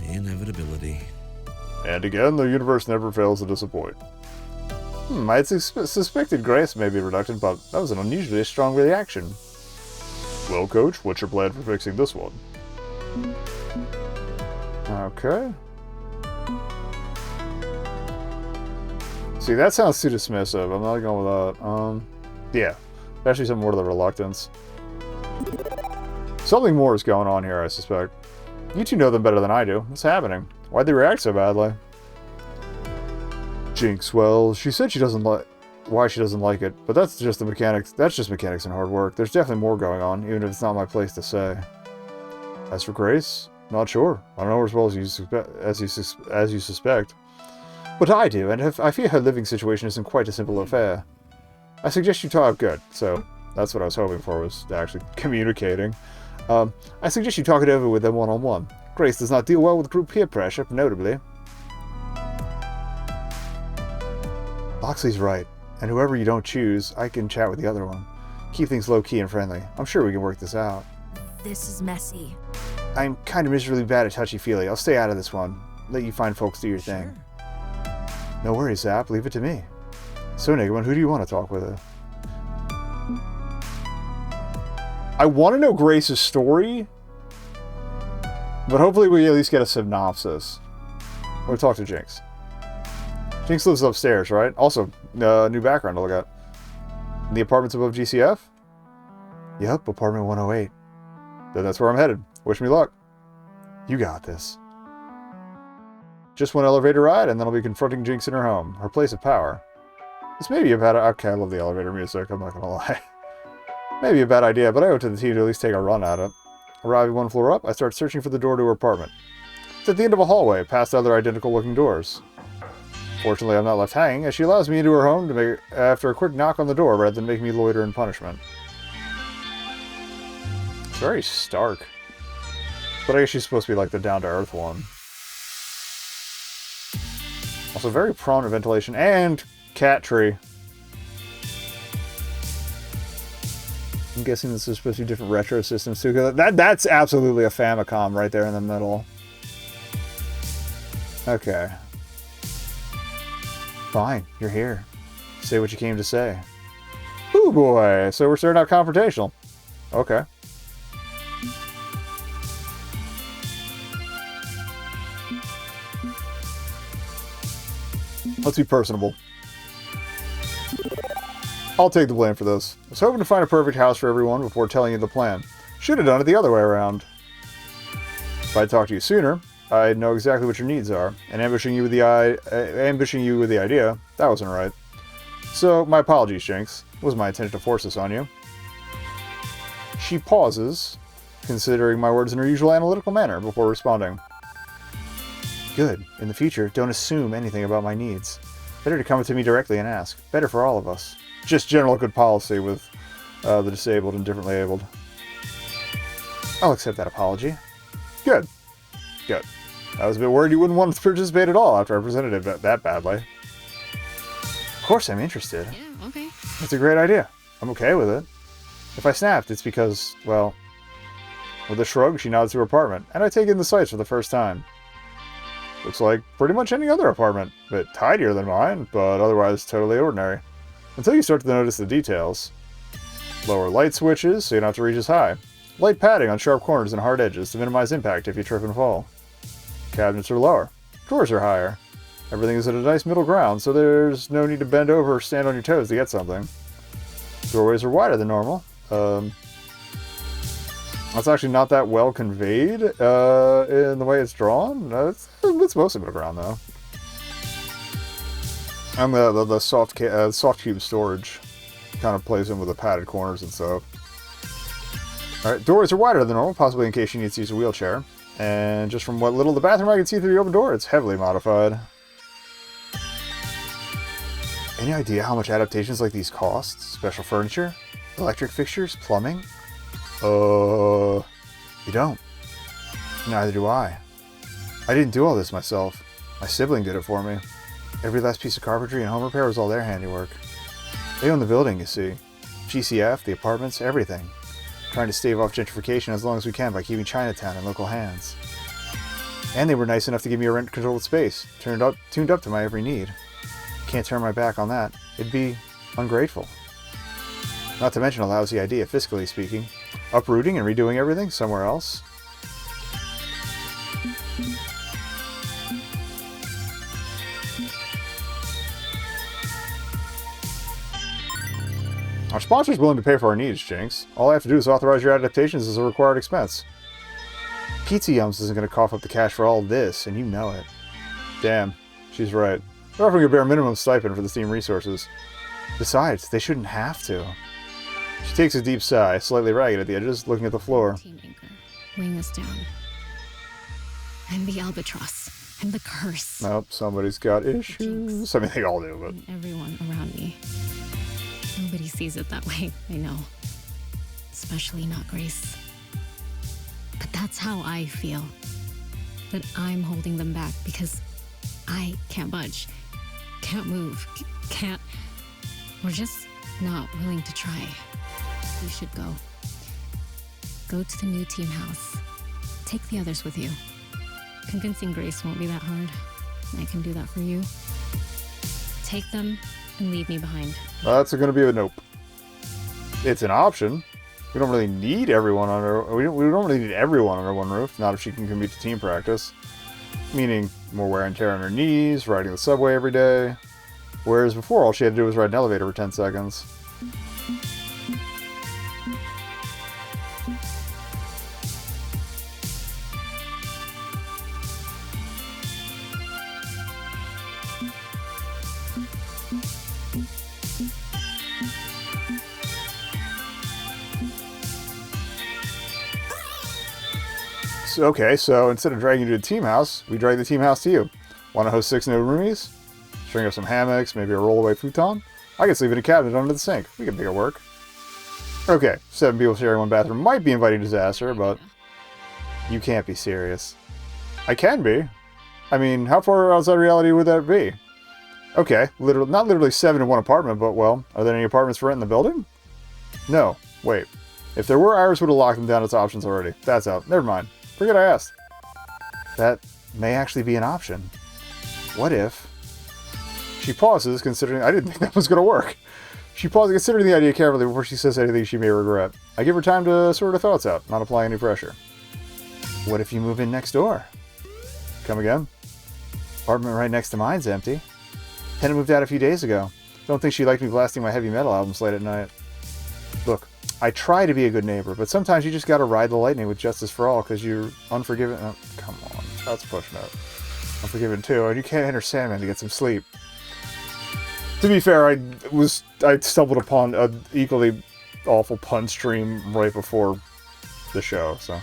Inevitability. And again, the universe never fails to disappoint. I had suspected Grace may be reluctant, but that was an unusually strong reaction. Well, Coach, what's your plan for fixing this one? Okay. See, that sounds too dismissive. I'm not going with that. Yeah. Actually, some more to the reluctance. Something more is going on here, I suspect. You two know them better than I do. What's happening? Why'd they react so badly? Jinx, well, she said she doesn't like... Why she doesn't like it, but that's just the mechanics. That's just mechanics and hard work. There's definitely more going on, even if it's not my place to say. As for Grace, not sure. I don't know her as well as you suspect. But I do, and I fear her living situation isn't quite a simple affair. I suggest you talk good, so that's what I was hoping for, was actually communicating. I suggest you talk it over with them one-on-one. Grace does not deal well with group peer pressure, notably. Loxley's right, and whoever you don't choose, I can chat with the other one. Keep things low-key and friendly. I'm sure we can work this out. This is messy. I'm kind of miserably bad at touchy-feely. I'll stay out of this one. Let you fine folks do your thing. No worries, Zap. Leave it to me. So, nekobun, who do you want to talk with? I want to know Grace's story, but hopefully we at least get a synopsis. We'll talk to Jinx. Jinx lives upstairs, right? Also, new background to look at. In the apartments above GCF? Yep, apartment 108. Then that's where I'm headed. Wish me luck. You got this. Just one elevator ride, and then I'll be confronting Jinx in her home, her place of power. This may be a bad... Okay, I love the elevator music, I'm not gonna lie. Maybe a bad idea, but I owe it to the team to at least take a run at it. Arriving one floor up, I start searching for the door to her apartment. It's at the end of a hallway, past other identical-looking doors. Fortunately, I'm not left hanging, as she allows me into her home to make after a quick knock on the door rather than making me loiter in punishment. It's very stark. But I guess she's supposed to be like the down-to-earth one. Also very prone to ventilation and cat tree. I'm guessing this is supposed to be different retro systems too. That's absolutely a Famicom right there in the middle. Okay. Fine, you're here. Say what you came to say. Ooh boy, so we're starting out confrontational. Okay. Let's be personable. I'll take the blame for this. I was hoping to find a perfect house for everyone before telling you the plan. Should have done it the other way around. If I'd talked to you sooner, I'd know exactly what your needs are, and ambushing you with the idea, that wasn't right. So, my apologies, Jinx. It was my intention to force this on you. She pauses, considering my words in her usual analytical manner before responding. Good. In the future, don't assume anything about my needs. Better to come to me directly and ask. Better for all of us. Just general good policy with the disabled and differently abled. I'll accept that apology. Good. Good. I was a bit worried you wouldn't want to participate at all after I presented it that badly. Of course I'm interested. Yeah, okay. It's a great idea. I'm okay with it. If I snapped, it's because, well... With a shrug, she nods to her apartment, and I take in the sights for the first time. Looks like pretty much any other apartment. A bit tidier than mine, but otherwise totally ordinary. Until you start to notice the details. Lower light switches, so you don't have to reach as high. Light padding on sharp corners and hard edges to minimize impact if you trip and fall. Cabinets are lower. Drawers are higher. Everything is at a nice middle ground, so there's no need to bend over or stand on your toes to get something. Doorways are wider than normal. That's actually not that well conveyed in the way it's drawn. It's mostly middle ground, though. And the soft cube storage kind of plays in with the padded corners and stuff. Alright, doors are wider than normal, possibly in case she needs to use a wheelchair. And just from what little of the bathroom I can see through the open door, it's heavily modified. Any idea how much adaptations like these cost? Special furniture? Electric fixtures? Plumbing? You don't. Neither do I. I didn't do all this myself. My sibling did it for me. Every last piece of carpentry and home repair was all their handiwork. They own the building, you see. GCF, the apartments, everything. Trying to stave off gentrification as long as we can by keeping Chinatown in local hands. And they were nice enough to give me a rent-controlled space, tuned up to my every need. Can't turn my back on that. It'd be ungrateful. Not to mention a lousy idea, fiscally speaking. Uprooting and redoing everything somewhere else. Our sponsor's willing to pay for our needs, Jinx. All I have to do is authorize your adaptations as a required expense. Pizza Yums isn't going to cough up the cash for all this, and you know it. Damn, she's right. They're offering a bare minimum stipend for the Steam resources. Besides, they shouldn't have to. She takes a deep sigh, slightly ragged at the edges, looking at the floor. Team anchor, weighing us down. I'm the albatross. I'm the curse. Nope, somebody's got issues. I mean, they all do, but... And everyone around me. Nobody sees it that way, I know. Especially not Grace. But that's how I feel. That I'm holding them back because I can't budge. Can't move. Can't... We're just not willing to try. We should go. Go to the new team house. Take the others with you. Convincing Grace won't be that hard. I can do that for you. Take them and leave me behind. That's going to be a nope. It's an option. We don't really need everyone we don't really need everyone under one roof. Not if she can commute to team practice. Meaning more wear and tear on her knees, riding the subway every day. Whereas before, all she had to do was ride an elevator for 10 seconds. Okay, so instead of dragging you to the team house, we drag the team house to you. Want to host 6 new roomies? String up some hammocks, maybe a rollaway futon? I can sleep in a cabinet under the sink. We can make it work. Okay, 7 people sharing one bathroom might be inviting disaster, but you can't be serious. I can be. I mean, how far outside reality would that be? Okay, not literally 7 in one apartment, but well, are there any apartments for rent in the building? No, wait. If there were, Iris would have locked them down as options already. That's out. Never mind. Forget I asked. That may actually be an option. What if... She pauses, considering... I didn't think that was going to work. She pauses, considering the idea carefully before she says anything she may regret. I give her time to sort her thoughts out, not apply any pressure. What if you move in next door? Come again? Apartment right next to mine's empty. Tenant moved out a few days ago. Don't think she liked me blasting my heavy metal albums late at night. Look, I try to be a good neighbor, but sometimes you just gotta ride the lightning with Justice for All because you're unforgiving. Oh, come on, that's pushing it. Unforgiven too, and you can't enter Sandman to get some sleep. To be fair, I stumbled upon an equally awful pun stream right before the show, so.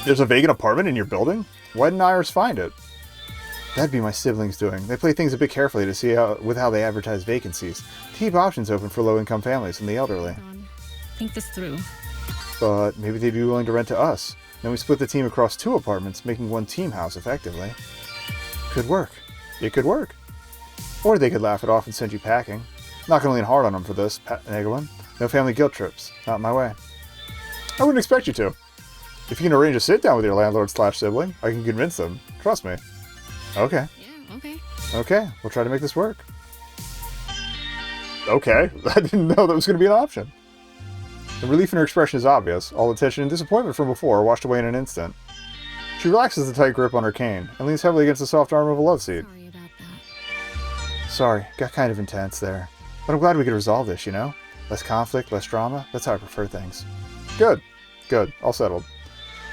There's a vacant apartment in your building? Why didn't Iris find it? That'd be my siblings doing. They play things a bit carefully to see how they advertise vacancies. To keep options open for low-income families and the elderly. Think this through. but maybe they'd be willing to rent to us. Then we split the team across 2 apartments, making one team house effectively. Could work. It could work. Or they could laugh it off and send you packing. Not gonna lean hard on them for this, nekobun. No family guilt trips. Not my way. I wouldn't expect you to. If you can arrange a sit-down with your landlord/sibling, I can convince them. Trust me. Okay. Yeah, okay. Okay, we'll try to make this work. Okay, I didn't know that was going to be an option. The relief in her expression is obvious. All the tension and disappointment from before are washed away in an instant. She relaxes the tight grip on her cane and leans heavily against the soft arm of a love seat. Sorry about that. Sorry, got kind of intense there. But I'm glad we could resolve this, you know? Less conflict, less drama. That's how I prefer things. Good. Good. All settled.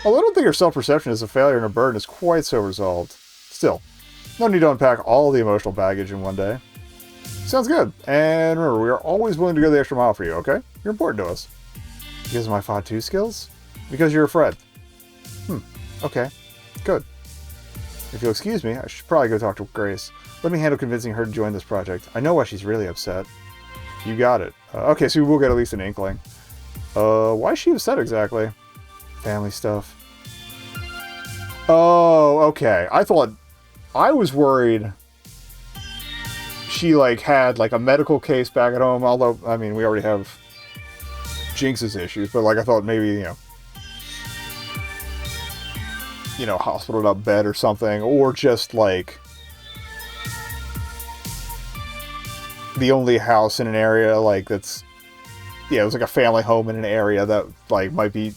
Although I don't think her self-perception as a failure and a burden is quite so resolved. Still, no need to unpack all the emotional baggage in one day. Sounds good. And remember, we are always willing to go the extra mile for you, okay? You're important to us. Because of my FOD2 skills? Because you're a friend. Okay. Good. If you'll excuse me, I should probably go talk to Grace. Let me handle convincing her to join this project. I know why she's really upset. You got it. Okay, so we will get at least an inkling. Why is she upset exactly? Family stuff. Oh, okay. I was worried she, like, had, like, a medical case back at home, although, I mean, we already have Jinx's issues, but, like, I thought maybe, you know, hospitaled up bed or something, or just, like, the only house in an area, like, that's, yeah, it was like a family home in an area that, like, might be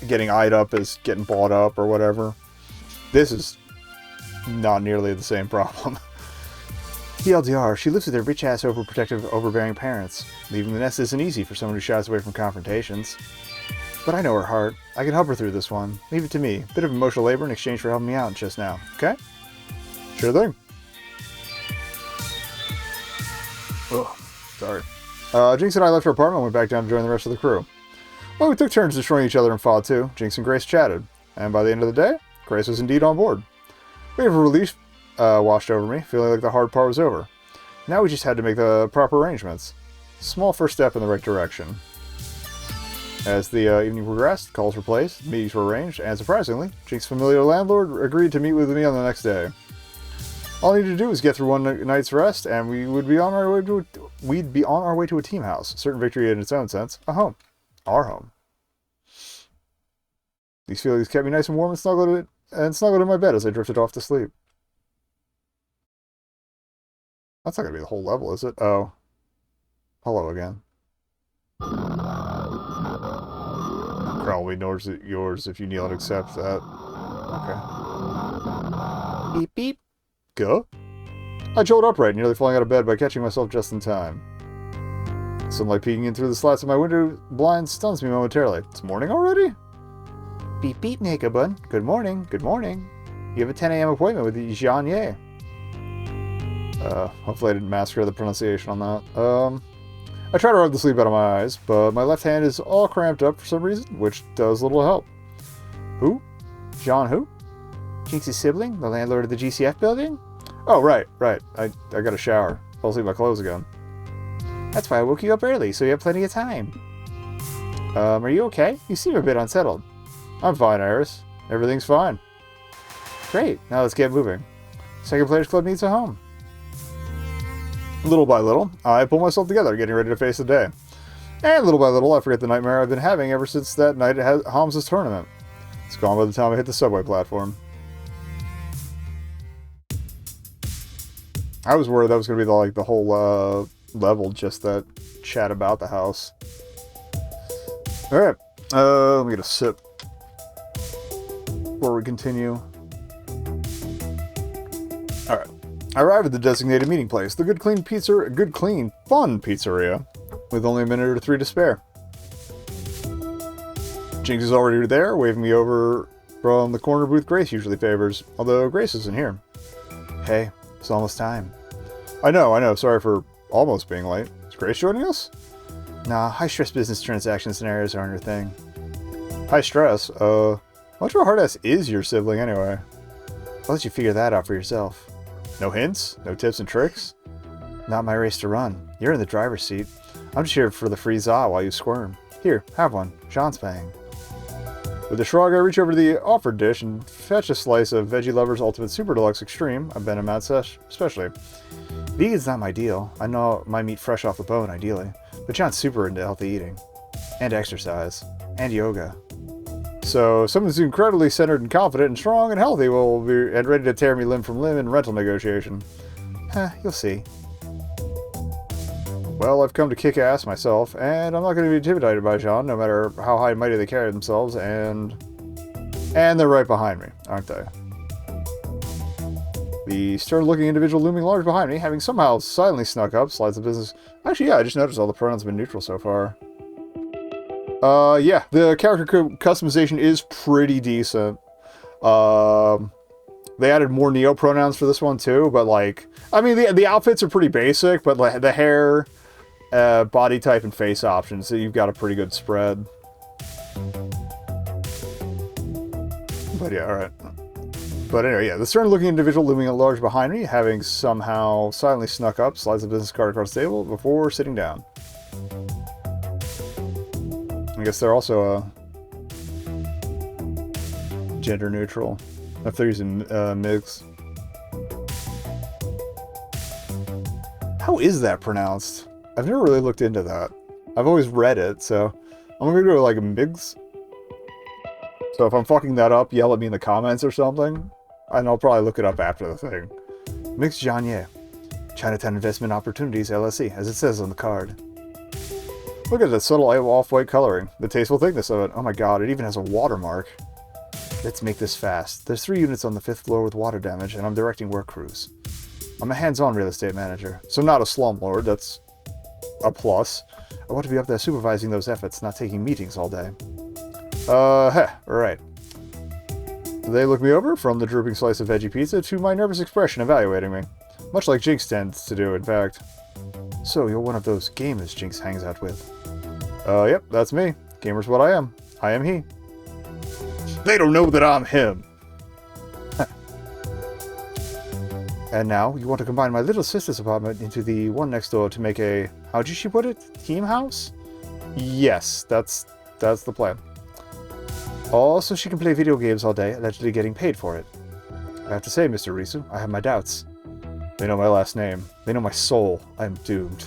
getting eyed up as getting bought up or whatever. This is not nearly the same problem. TLDR, she lives with her rich-ass, overprotective, overbearing parents. Leaving the nest isn't easy for someone who shies away from confrontations. But I know her heart. I can help her through this one. Leave it to me. Bit of emotional labor in exchange for helping me out just now. Okay? Sure thing. Ugh, sorry. Jinx and I left her apartment and went back down to join the rest of the crew. Well, we took turns destroying each other in FOD 2. Jinx and Grace chatted. And by the end of the day, Grace was indeed on board. We have a relief washed over me, feeling like the hard part was over. Now we just had to make the proper arrangements. Small first step in the right direction. As the evening progressed, calls were placed, meetings were arranged, and surprisingly, Jinx's familiar landlord agreed to meet with me on the next day. All I needed to do was get through one night's rest, and we'd be on our way to a team house. Certain victory in its own sense, a home. Our home. These feelings kept me nice and warm and snuggled in my bed as I drifted off to sleep. That's not going to be the whole level, is it? Oh. Hello again. Probably yours if you kneel and accept that. Okay. Beep beep. Go. I jolt upright, nearly falling out of bed by catching myself just in time. Sunlight peeking in through the slats of my window blind stuns me momentarily. It's morning already? Beep beep, nekobun. Good morning. Good morning. You have a 10 a.m. appointment with Jean Ye. Hopefully I didn't massacre the pronunciation on that. I try to rub the sleep out of my eyes, but my left hand is all cramped up for some reason, which does little help. Who? Jean who? Jinx's sibling? The landlord of the GCF building? Oh, right. I got a shower. I'll sleep my clothes again. That's why I woke you up early, so you have plenty of time. Are you okay? You seem a bit unsettled. I'm fine, Iris. Everything's fine. Great, now let's get moving. Second Players Club needs a home. Little by little, I pull myself together, getting ready to face the day. And little by little, I forget the nightmare I've been having ever since that night at Holmes' tournament. It's gone by the time I hit the subway platform. I was worried that was going to be the whole level, just that chat about the house. Alright, let me get a sip before we continue. Alright. I arrived at the designated meeting place, the Good Clean Fun Pizzeria, with only a minute or 3 to spare. Jinx is already there, waving me over from the corner booth Grace usually favors, although Grace isn't here. Hey, it's almost time. I know, sorry for almost being late. Is Grace joining us? Nah, high-stress business transaction scenarios aren't her thing. High stress? How much of a hard-ass is your sibling anyway? I'll let you figure that out for yourself. No hints? No tips and tricks? Not my race to run. You're in the driver's seat. I'm just here for the free za while you squirm. Here, have one. Jean's paying. With a shrug, I reach over to the offered dish and fetch a slice of Veggie Lover's Ultimate Super Deluxe Extreme, a Ben and Matt specialty. Vegan's not my deal. I know my meat fresh off the bone, ideally. But John's super into healthy eating. And exercise. And yoga. So, someone who's incredibly centered and confident and strong and healthy will be ready to tear me limb from limb in rental negotiation. You'll see. Well, I've come to kick ass myself, and I'm not going to be intimidated by Jean, no matter how high and mighty they carry themselves, and they're right behind me, aren't they? The stern-looking individual looming large behind me, having somehow silently snuck up, slides the business... Actually, yeah, I just noticed all the pronouns have been neutral so far. Yeah, the character customization is pretty decent. They added more Neo pronouns for this one too, but like, I mean, the outfits are pretty basic, but like the hair, body type, and face options, so you've got a pretty good spread. But yeah, alright. But anyway, yeah, the stern-looking individual looming at large behind me, having somehow silently snuck up, slides the business card across the table before sitting down. I guess they're also gender neutral, if they're using MIGs. How is that pronounced? I've never really looked into that. I've always read it, so I'm gonna go to like MIGs. So if I'm fucking that up, yell at me in the comments or something, and I'll probably look it up after the thing. Mix Janye. Chinatown Investment Opportunities, LLC, as it says on the card. Look at the subtle off-white coloring, the tasteful thickness of it. Oh my god, it even has a watermark. Let's make this fast. There's 3 units on the 5th floor with water damage, and I'm directing work crews. I'm a hands-on real estate manager, so not a slumlord, that's a plus. I want to be up there supervising those efforts, not taking meetings all day. Right. They look me over, from the drooping slice of veggie pizza to my nervous expression evaluating me. Much like Jinx tends to do, in fact. So, you're one of those gamers Jinx hangs out with. Yep, that's me. Gamer's what I am. I am he. They don't know that I'm him! And now, you want to combine my little sister's apartment into the one next door to make a... How did she put it? Team house? Yes, that's the plan. Also, she can play video games all day, allegedly getting paid for it. I have to say, Mr. Risu, I have my doubts. They know my last name. They know my soul. I'm doomed.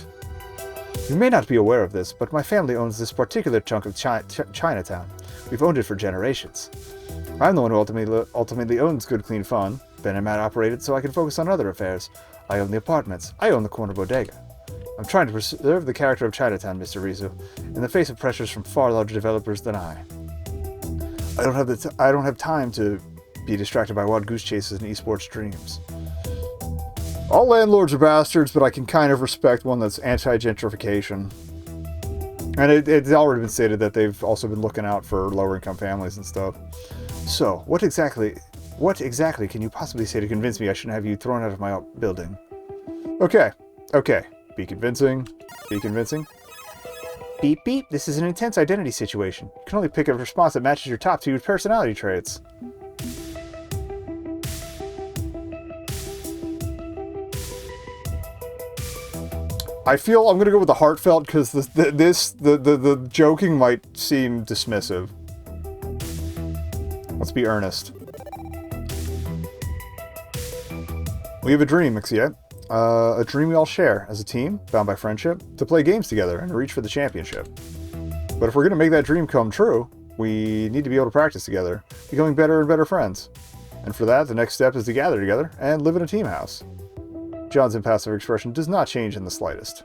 You may not be aware of this, but my family owns this particular chunk of Chinatown. We've owned it for generations. I'm the one who ultimately owns Good Clean Fun. Ben and Matt operate it so I can focus on other affairs. I own the apartments. I own the corner bodega. I'm trying to preserve the character of Chinatown, Mr. Rizu, in the face of pressures from far larger developers than I. I don't have time to be distracted by wild goose chases and esports dreams. All landlords are bastards, but I can kind of respect one that's anti-gentrification. And it's already been stated that they've also been looking out for lower-income families and stuff. So, what exactly can you possibly say to convince me I shouldn't have you thrown out of my building? Okay. Be convincing. Be convincing. Beep beep, this is an intense identity situation. You can only pick a response that matches your top 2 personality traits. I feel I'm gonna go with the heartfelt because the joking might seem dismissive. Let's be earnest. We have a dream, Mixiet. A dream we all share as a team, bound by friendship, to play games together and reach for the championship. But if we're gonna make that dream come true, we need to be able to practice together, becoming better and better friends. And for that, the next step is to gather together and live in a team house. John's impassive expression does not change in the slightest.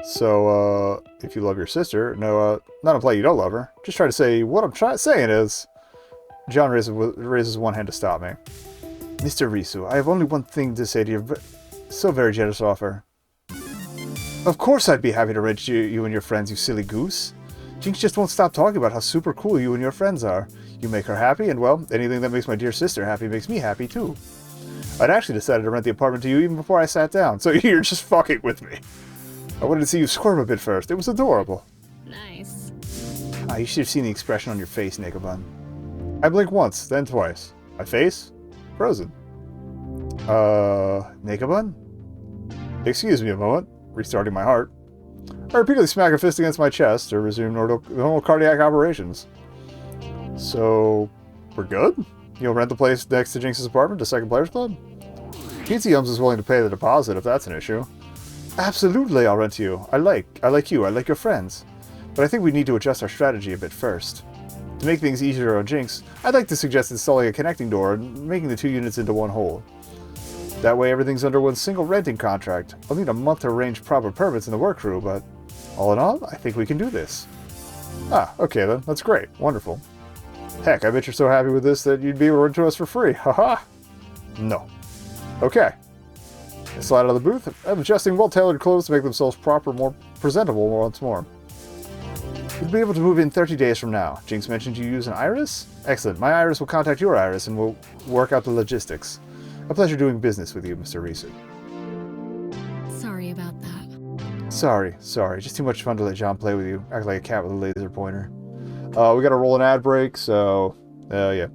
So, if you love your sister, no, not imply you don't love her. Just try to say, what I'm saying is... John raises one hand to stop me. Mr. Risu, I have only one thing to say to your so very generous offer. Of course I'd be happy to rent you and your friends, you silly goose. Jinx just won't stop talking about how super cool you and your friends are. You make her happy, and well, anything that makes my dear sister happy makes me happy too. I'd actually decided to rent the apartment to you even before I sat down, so you're just fucking with me. I wanted to see you squirm a bit first. It was adorable. Nice. You should have seen the expression on your face, nekobun. I blinked once, then twice. My face? Frozen. Nekobun? Excuse me a moment. Restarting my heart. I repeatedly smack a fist against my chest to resume normal cardiac operations. So, we're good? You'll rent the place next to Jinx's apartment to Second Players Club? Pizza Yums is willing to pay the deposit if that's an issue. Absolutely, I'll rent to you. I like you, I like your friends. But I think we need to adjust our strategy a bit first. To make things easier on Jinx, I'd like to suggest installing a connecting door and making the two units into one whole. That way everything's under one single renting contract. I'll need a month to arrange proper permits in the work crew, but all in all, I think we can do this. Ah, okay then, that's great, wonderful. Heck, I bet you're so happy with this that you'd be able to rent to us for free, haha! No. Okay. I slide out of the booth, I'm adjusting well-tailored clothes to make themselves proper, more presentable once more. You'll be able to move in 30 days from now. Jinx mentioned you use an iris? Excellent. My iris will contact your iris and we'll work out the logistics. A pleasure doing business with you, Mr. Reese. Sorry about that. Sorry. Just too much fun to let John play with you. Act like a cat with a laser pointer. We gotta roll an ad break, so... yeah.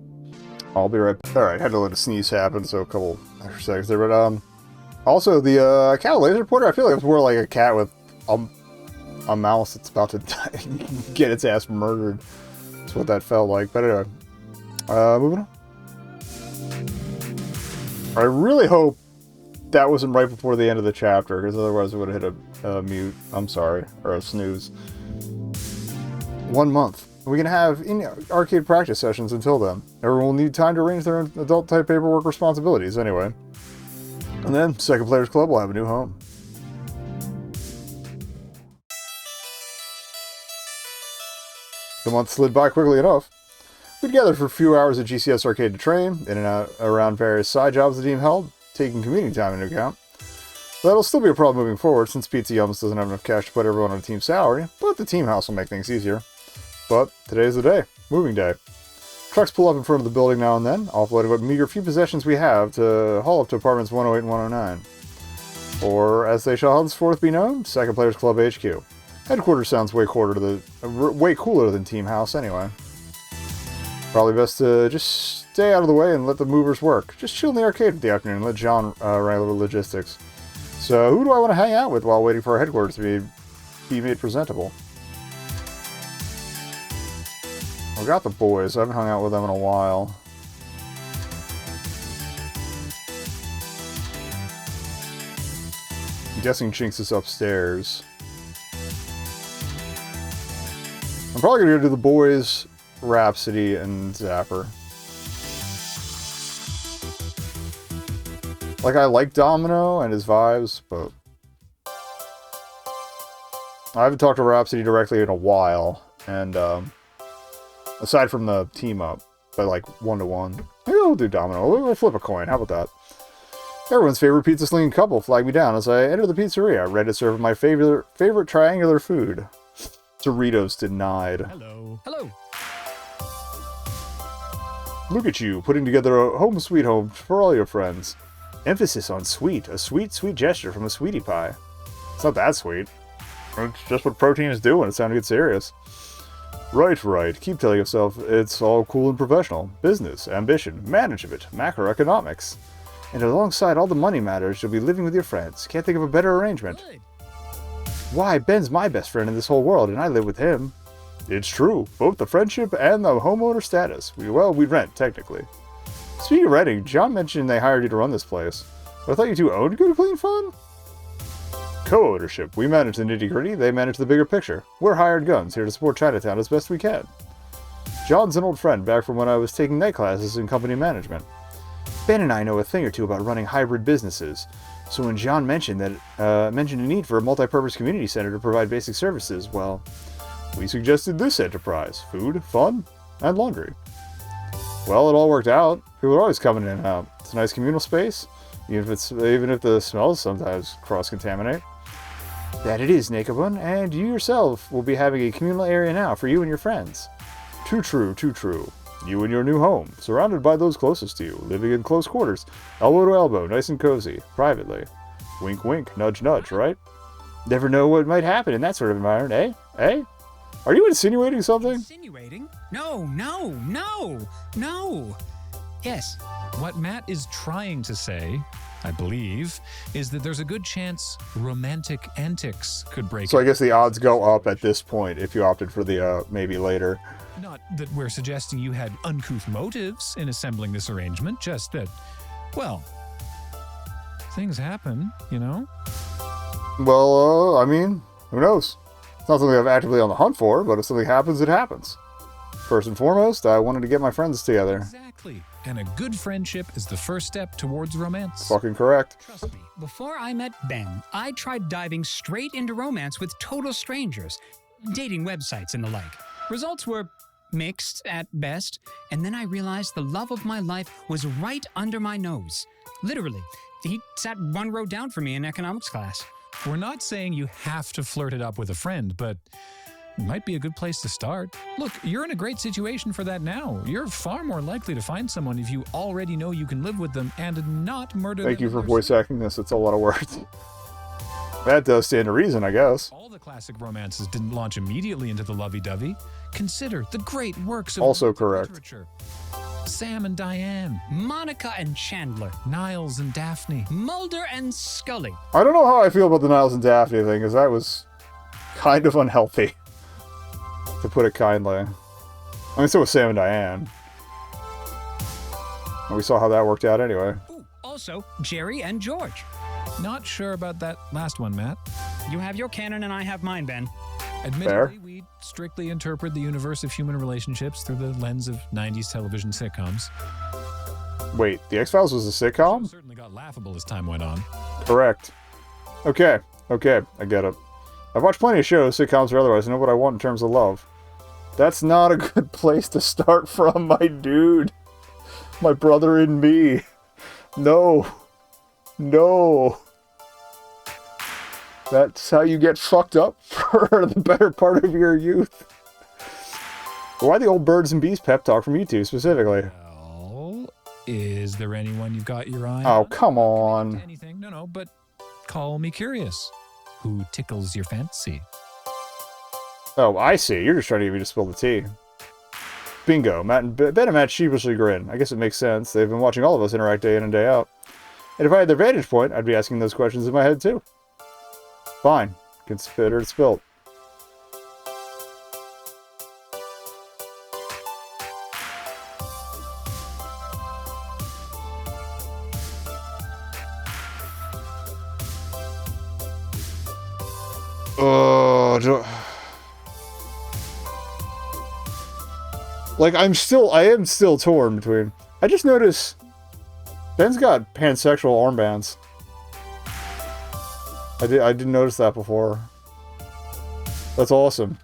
I'll be right back. Alright, had to let a sneeze happen, so a couple extra seconds there. But, also, the cat with a laser pointer, I feel like it's more like a cat with a mouse that's about to die, get its ass murdered. That's what that felt like. But anyway, moving on. I really hope that wasn't right before the end of the chapter, because otherwise it would have hit a mute. I'm sorry, or a snooze. 1 month. We can have in-arcade practice sessions until then. Everyone will need time to arrange their own adult-type paperwork responsibilities anyway. And then, Second Players Club will have a new home. The month slid by quickly enough. We gathered for a few hours at GCS Arcade to train, in and out around various side jobs the team held, taking commuting time into account. That'll still be a problem moving forward, since Pizza Yums doesn't have enough cash to put everyone on a team salary, but the team house will make things easier. But today's the day. Moving day. Trucks pull up in front of the building now and then, offloading what meager few possessions we have to haul up to apartments 108 and 109. Or, as they shall henceforth be known, Second Players Club HQ. Headquarters sounds way cooler than Team House anyway. Probably best to just stay out of the way and let the movers work. Just chill in the arcade for the afternoon and let John wrangle the logistics. So who do I want to hang out with while waiting for our headquarters to be made presentable? I got the boys. I haven't hung out with them in a while. I'm guessing Jinx is upstairs. I'm probably going to go do the boys, Rhapsody, and Zapper. Like, I like Domino and his vibes, but I haven't talked to Rhapsody directly in a while, and aside from the team up, but like 1-to-1. Maybe we'll do Domino. We'll flip a coin. How about that? Everyone's favorite pizza slinging couple flagged me down as I entered the pizzeria, ready to serve my favorite triangular food. Doritos denied. Hello. Hello. Look at you, putting together a home sweet home for all your friends. Emphasis on sweet. A sweet, sweet gesture from a sweetie pie. It's not that sweet. It's just what proteins do when it's time to get serious. Right. Keep telling yourself it's all cool and professional. Business, ambition, management, macroeconomics. And alongside all the money matters, you'll be living with your friends. Can't think of a better arrangement. Good. Why, Ben's my best friend in this whole world, and I live with him. It's true. Both the friendship and the homeowner status. We rent, technically. Speaking of renting, John mentioned they hired you to run this place. But I thought you two owned Good Clean Fun? Co-ownership. We manage the nitty-gritty, they manage the bigger picture. We're hired guns, here to support Chinatown as best we can. John's an old friend, back from when I was taking night classes in company management. Ben and I know a thing or two about running hybrid businesses. So when John mentioned a need for a multi-purpose community center to provide basic services, well, we suggested this enterprise. Food, fun, and laundry. Well, it all worked out. People are always coming in and out. It's a nice communal space, even if the smells sometimes cross-contaminate. That it is, nekobun, and you yourself will be having a communal area now for you and your friends. Too true. You in your new home, surrounded by those closest to you, living in close quarters, elbow to elbow, nice and cozy, privately. Wink wink, nudge nudge, right? Never know what might happen in that sort of environment, eh? Are you insinuating something? Insinuating? No. Yes. What Matt is trying to say I believe, is that there's a good chance romantic antics could break So I out. guess the odds go up at this point if you opted for the maybe later. Not that we're suggesting you had uncouth motives in assembling this arrangement, just that, well, things happen, you know? Well, I mean, who knows? It's not something I'm actively on the hunt for, but if something happens, it happens. First and foremost, I wanted to get my friends together. Exactly. And a good friendship is the first step towards romance. Fucking correct. Trust me, before I met Ben, I tried diving straight into romance with total strangers, dating websites and the like. Results were mixed at best, and then I realized the love of my life was right under my nose. Literally, he sat one row down from me in economics class. We're not saying you have to flirt it up with a friend, but it might be a good place to start. Look, you're in a great situation for that now. You're far more likely to find someone if you already know you can live with them and not murder them. Thank you in for their voice acting this. It's a lot of words. That does stand to reason, I guess. All the classic romances didn't launch immediately into the lovey-dovey. Consider the great works of Also romantic correct. literature. Sam and Diane, Monica and Chandler, Niles and Daphne. Mulder and Scully. I don't know how I feel about the Niles and Daphne thing, because that was kind of unhealthy, to put it kindly. I mean, so was Sam and Diane. And we saw how that worked out anyway. Ooh, also Jerry and George. Not sure about that last one, Matt. You have your canon and I have mine, Ben. Admittedly, we strictly interpret the universe of human relationships through the lens of 90s television sitcoms. Wait, The X-Files was a It sitcom? certainly got laughable as time went on. Correct. Okay, I get it. I've watched plenty of shows, sitcoms or otherwise. I know what I want in terms of love. That's not a good place to start from, my dude. My brother and me. No. That's how you get fucked up for the better part of your youth. Why the old birds and bees pep talk from you two specifically? Well, is there anyone you've got your eye Oh, on? come on. Anything? No, but call me curious. Who tickles your fancy? Oh, I see. You're just trying to get me to spill the tea. Bingo. Ben and Matt sheepishly grin. I guess it makes sense. They've been watching all of us interact day in and day out. And if I had their vantage point, I'd be asking those questions in my head too. Fine. Consider it spilled. Like, I am still torn between. I just noticed Ben's got pansexual armbands. I didn't notice that before. That's awesome.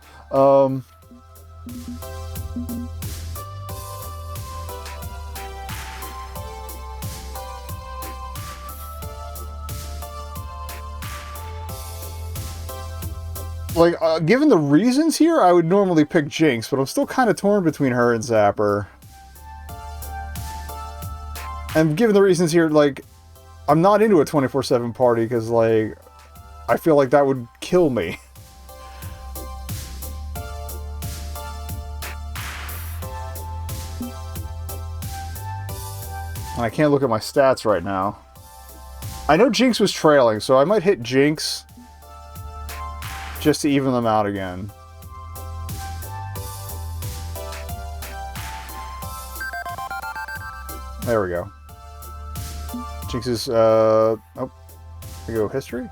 Like, given the reasons here, I would normally pick Jinx, but I'm still kind of torn between her and Zapper. And given the reasons here, like, I'm not into a 24/7 party because, like, I feel like that would kill me. And I can't look at my stats right now. I know Jinx was trailing, so I might hit Jinx just to even them out again. There we go. Jinx is, oh, we go history?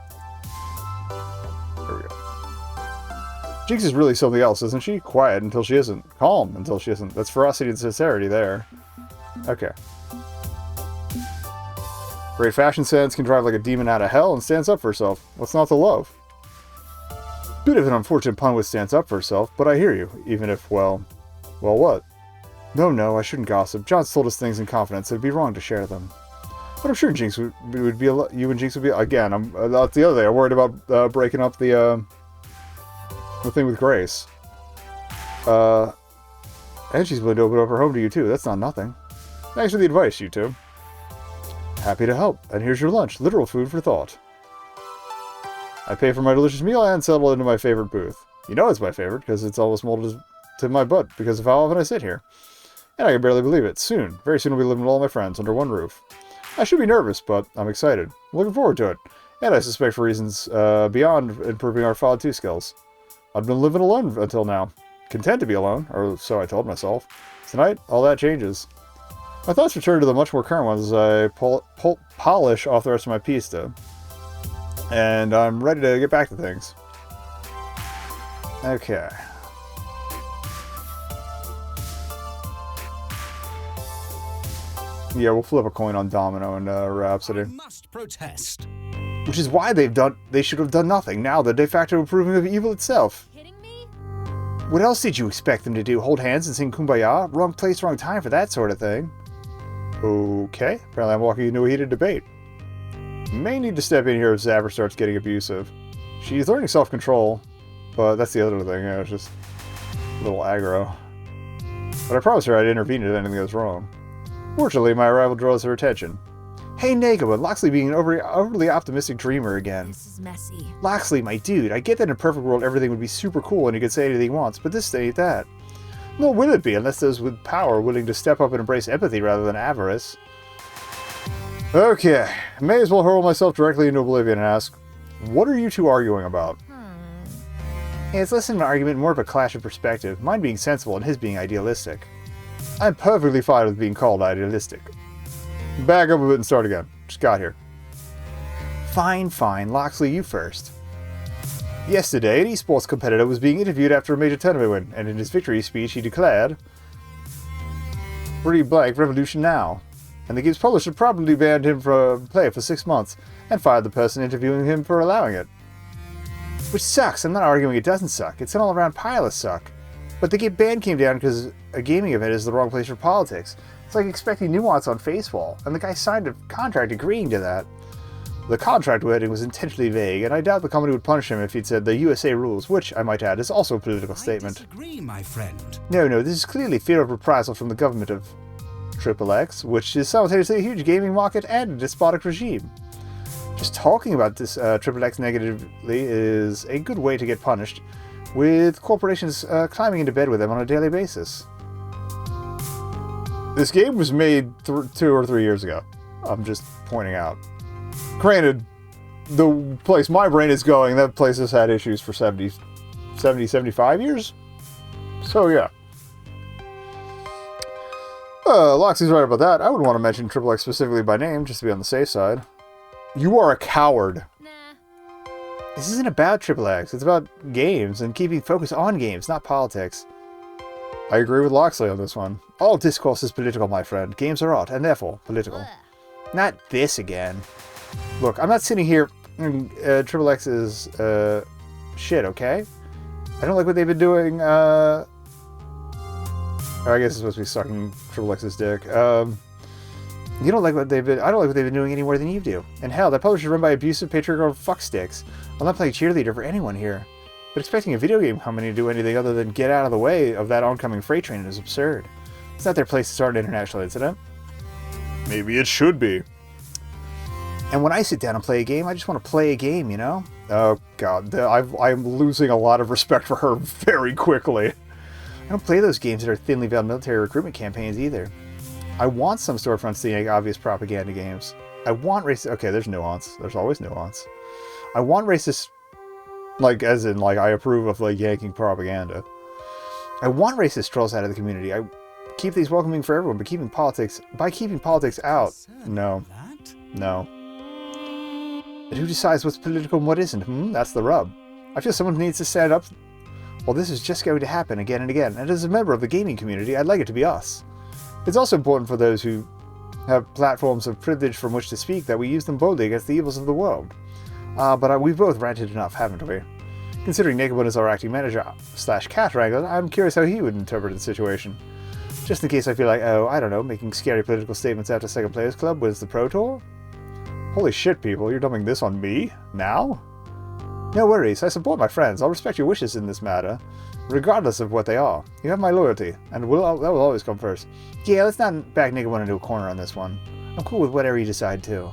There we go. Jinx is really something else, isn't she? Quiet until she isn't. Calm until she isn't. That's ferocity and sincerity there. Okay. Great fashion sense, can drive like a demon out of hell, and stands up for herself. What's not to love? Bit of an unfortunate pun with stands up for herself, but I hear you, even if, well what? No, I shouldn't gossip. John's told us things in confidence, it'd be wrong to share them. But I'm sure Jinx would be, you and Jinx would be, again, that's the other thing, I'm worried about breaking up the thing with Grace. And she's willing to open up her home to you too, that's not nothing. Thanks for the advice, you two. Happy to help, and here's your lunch, literal food for thought. I pay for my delicious meal and settle into my favorite booth. You know it's my favorite, because it's almost molded to my butt, because of how often I sit here. And I can barely believe it. Soon, very soon I'll be living with all my friends under one roof. I should be nervous, but I'm excited. I'm looking forward to it. And I suspect for reasons beyond improving our Fallout 2 skills. I've been living alone until now. Content to be alone, or so I told myself. Tonight, all that changes. My thoughts return to the much more current ones as I polish off the rest of my pista. And I'm ready to get back to things. Okay. Yeah, we'll flip a coin on Domino and Rhapsody. I must protest. Which is why they should have done nothing. Now they're de facto approving of evil itself. Kidding me? What else did you expect them to do? Hold hands and sing Kumbaya? Wrong place, wrong time for that sort of thing. Okay, apparently I'm walking into a heated debate. May need to step in here if Zapper starts getting abusive. She's learning self-control, but that's the other thing. It's just a little aggro. But I promised her I'd intervene if anything goes wrong. Fortunately, my arrival draws her attention. Hey, nekobun, Loxley being an overly optimistic dreamer again. This is messy. Loxley, my dude, I get that in a perfect world everything would be super cool and he could say anything he wants, but this ain't that. Nor will it be unless those with power are willing to step up and embrace empathy rather than avarice. Okay, may as well hurl myself directly into oblivion and ask, what are you two arguing about? Yeah, it's less than an argument, more of a clash of perspective, mine being sensible and his being idealistic. I'm perfectly fine with being called idealistic. Back up a bit and start again. Just got here. Fine, fine. Loxley, you first. Yesterday, an esports competitor was being interviewed after a major tournament win, and in his victory speech he declared, "Free blank revolution now." And the game's publisher probably banned him from play for 6 months, and fired the person interviewing him for allowing it. Which sucks. I'm not arguing it doesn't suck. It's an all-around pile of suck. But the ban came down because a gaming event is the wrong place for politics. It's like expecting nuance on Facewall, and the guy signed a contract agreeing to that. The contract wording was intentionally vague, and I doubt the company would punish him if he'd said the USA rules, which, I might add, is also a political statement. I disagree, my friend. No, this is clearly fear of reprisal from the government of XXX, which is simultaneously a huge gaming market and a despotic regime. Just talking about this XXX negatively is a good way to get punished, with corporations climbing into bed with them on a daily basis. This game was made 2 or 3 years ago. I'm just pointing out. Granted, the place my brain is going, that place has had issues for 75 years? So yeah. Loxy's right about that. I wouldn't want to mention XXX specifically by name, just to be on the safe side. You are a coward. Nah. This isn't about XXX. It's about games and keeping focus on games, not politics. I agree with Loxley on this one. All discourse is political, my friend. Games are art, and therefore political. Ugh. Not this again. Look, I'm not sitting here XXX's shit, okay? I don't like what they've been doing, I guess it's supposed to be sucking XXX's dick. You don't like what they've been. I don't like what they've been doing any more than you do. And hell, that publisher is run by abusive patriarchal fucksticks. I'm not playing cheerleader for anyone here. But expecting a video game company to do anything other than get out of the way of that oncoming freight train is absurd. It's not their place to start an international incident. Maybe it should be. And when I sit down and play a game, I just want to play a game, you know? Oh god, I'm losing a lot of respect for her very quickly. I don't play those games that are thinly veiled military recruitment campaigns either. I want some storefronts to make obvious propaganda games. I want racist... Okay, there's nuance. There's always nuance. I want racist... Like, as in, like, I approve of, like, yanking propaganda. I want racist trolls out of the community. I keep these welcoming for everyone, but keeping politics... By keeping politics out... No. No. But who decides what's political and what isn't? That's the rub. I feel someone needs to stand up... Well, this is just going to happen again and again, and as a member of the gaming community, I'd like it to be us. It's also important for those who have platforms of privilege from which to speak that we use them boldly against the evils of the world. But we've both ranted enough, haven't we? Considering nekobun is our acting manager / cat wrangler, I'm curious how he would interpret the situation. Just in case I feel like, oh, I don't know, making scary political statements after Second Players Club was the Pro Tour? Holy shit, people, you're dumping this on me? Now? No worries, I support my friends. I'll respect your wishes in this matter, regardless of what they are. You have my loyalty, and that will always come first. Yeah, let's not back nekobun into a corner on this one. I'm cool with whatever you decide too.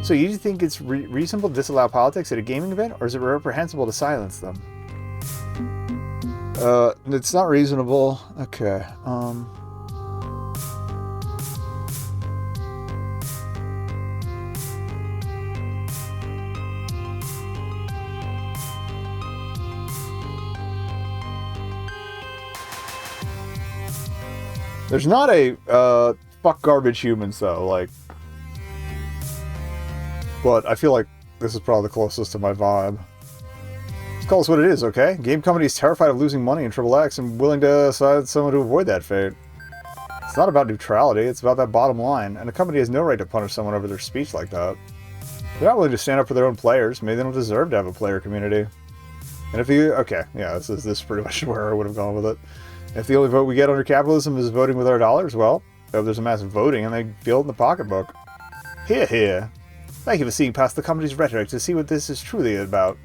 So you think it's reasonable to disallow politics at a gaming event, or is it reprehensible to silence them? It's not reasonable. There's not a, fuck garbage humans, though, like... But I feel like this is probably the closest to my vibe. Let's call us what it is, okay? Game company is terrified of losing money in XXX and willing to side someone to avoid that fate. It's not about neutrality, it's about that bottom line, and a company has no right to punish someone over their speech like that. They're not willing to stand up for their own players. Maybe they don't deserve to have a player community. And if you... Okay, yeah, this is pretty much where I would have gone with it. If the only vote we get under capitalism is voting with our dollars, well, if there's a massive voting and they feel it in the pocketbook. Here, here. Thank you for seeing past the company's rhetoric to see what this is truly about.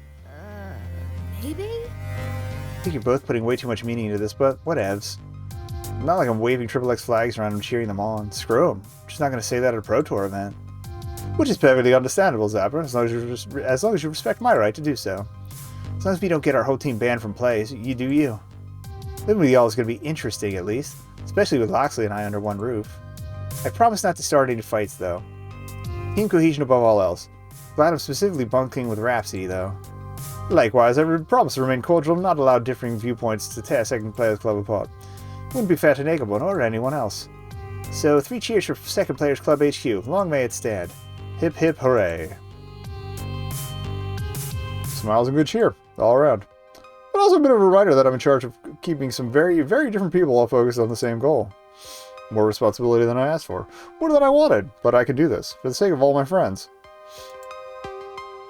Maybe? I think you're both putting way too much meaning into this, but whatevs. Not like I'm waving XXX flags around and cheering them on. Screw them. I'm just not going to say that at a Pro Tour event. Which is perfectly understandable, Zapper, as long as you respect my right to do so. As long as we don't get our whole team banned from plays, you do you. Living with y'all is going to be interesting, at least. Especially with Loxley and I under one roof. I promise not to start any fights, though. Team cohesion above all else. Glad I'm specifically bunking with Rhapsody, though. Likewise, I promise to remain cordial and not allow differing viewpoints to tear Second Players Club apart. Wouldn't be fair to nekobun or anyone else. So, 3 cheers for Second Players Club HQ. Long may it stand. Hip hip hooray. Smiles and good cheer, all around. But also a bit of a reminder that I'm in charge of keeping some very, very different people all focused on the same goal. More responsibility than I asked for. More than I wanted, but I can do this, for the sake of all my friends.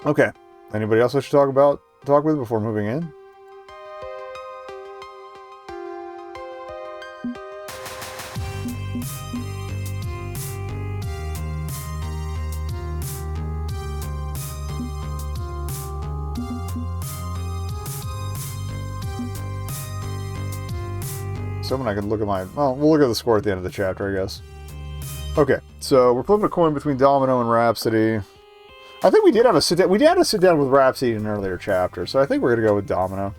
Okay, anybody else I should talk with before moving in? Someone I can look at my... Well, we'll look at the score at the end of the chapter, I guess. Okay, so we're flipping a coin between Domino and Rhapsody. I think we did have a sit-down. We did have a sit-down with Rhapsody in an earlier chapter, so I think we're going to go with Domino.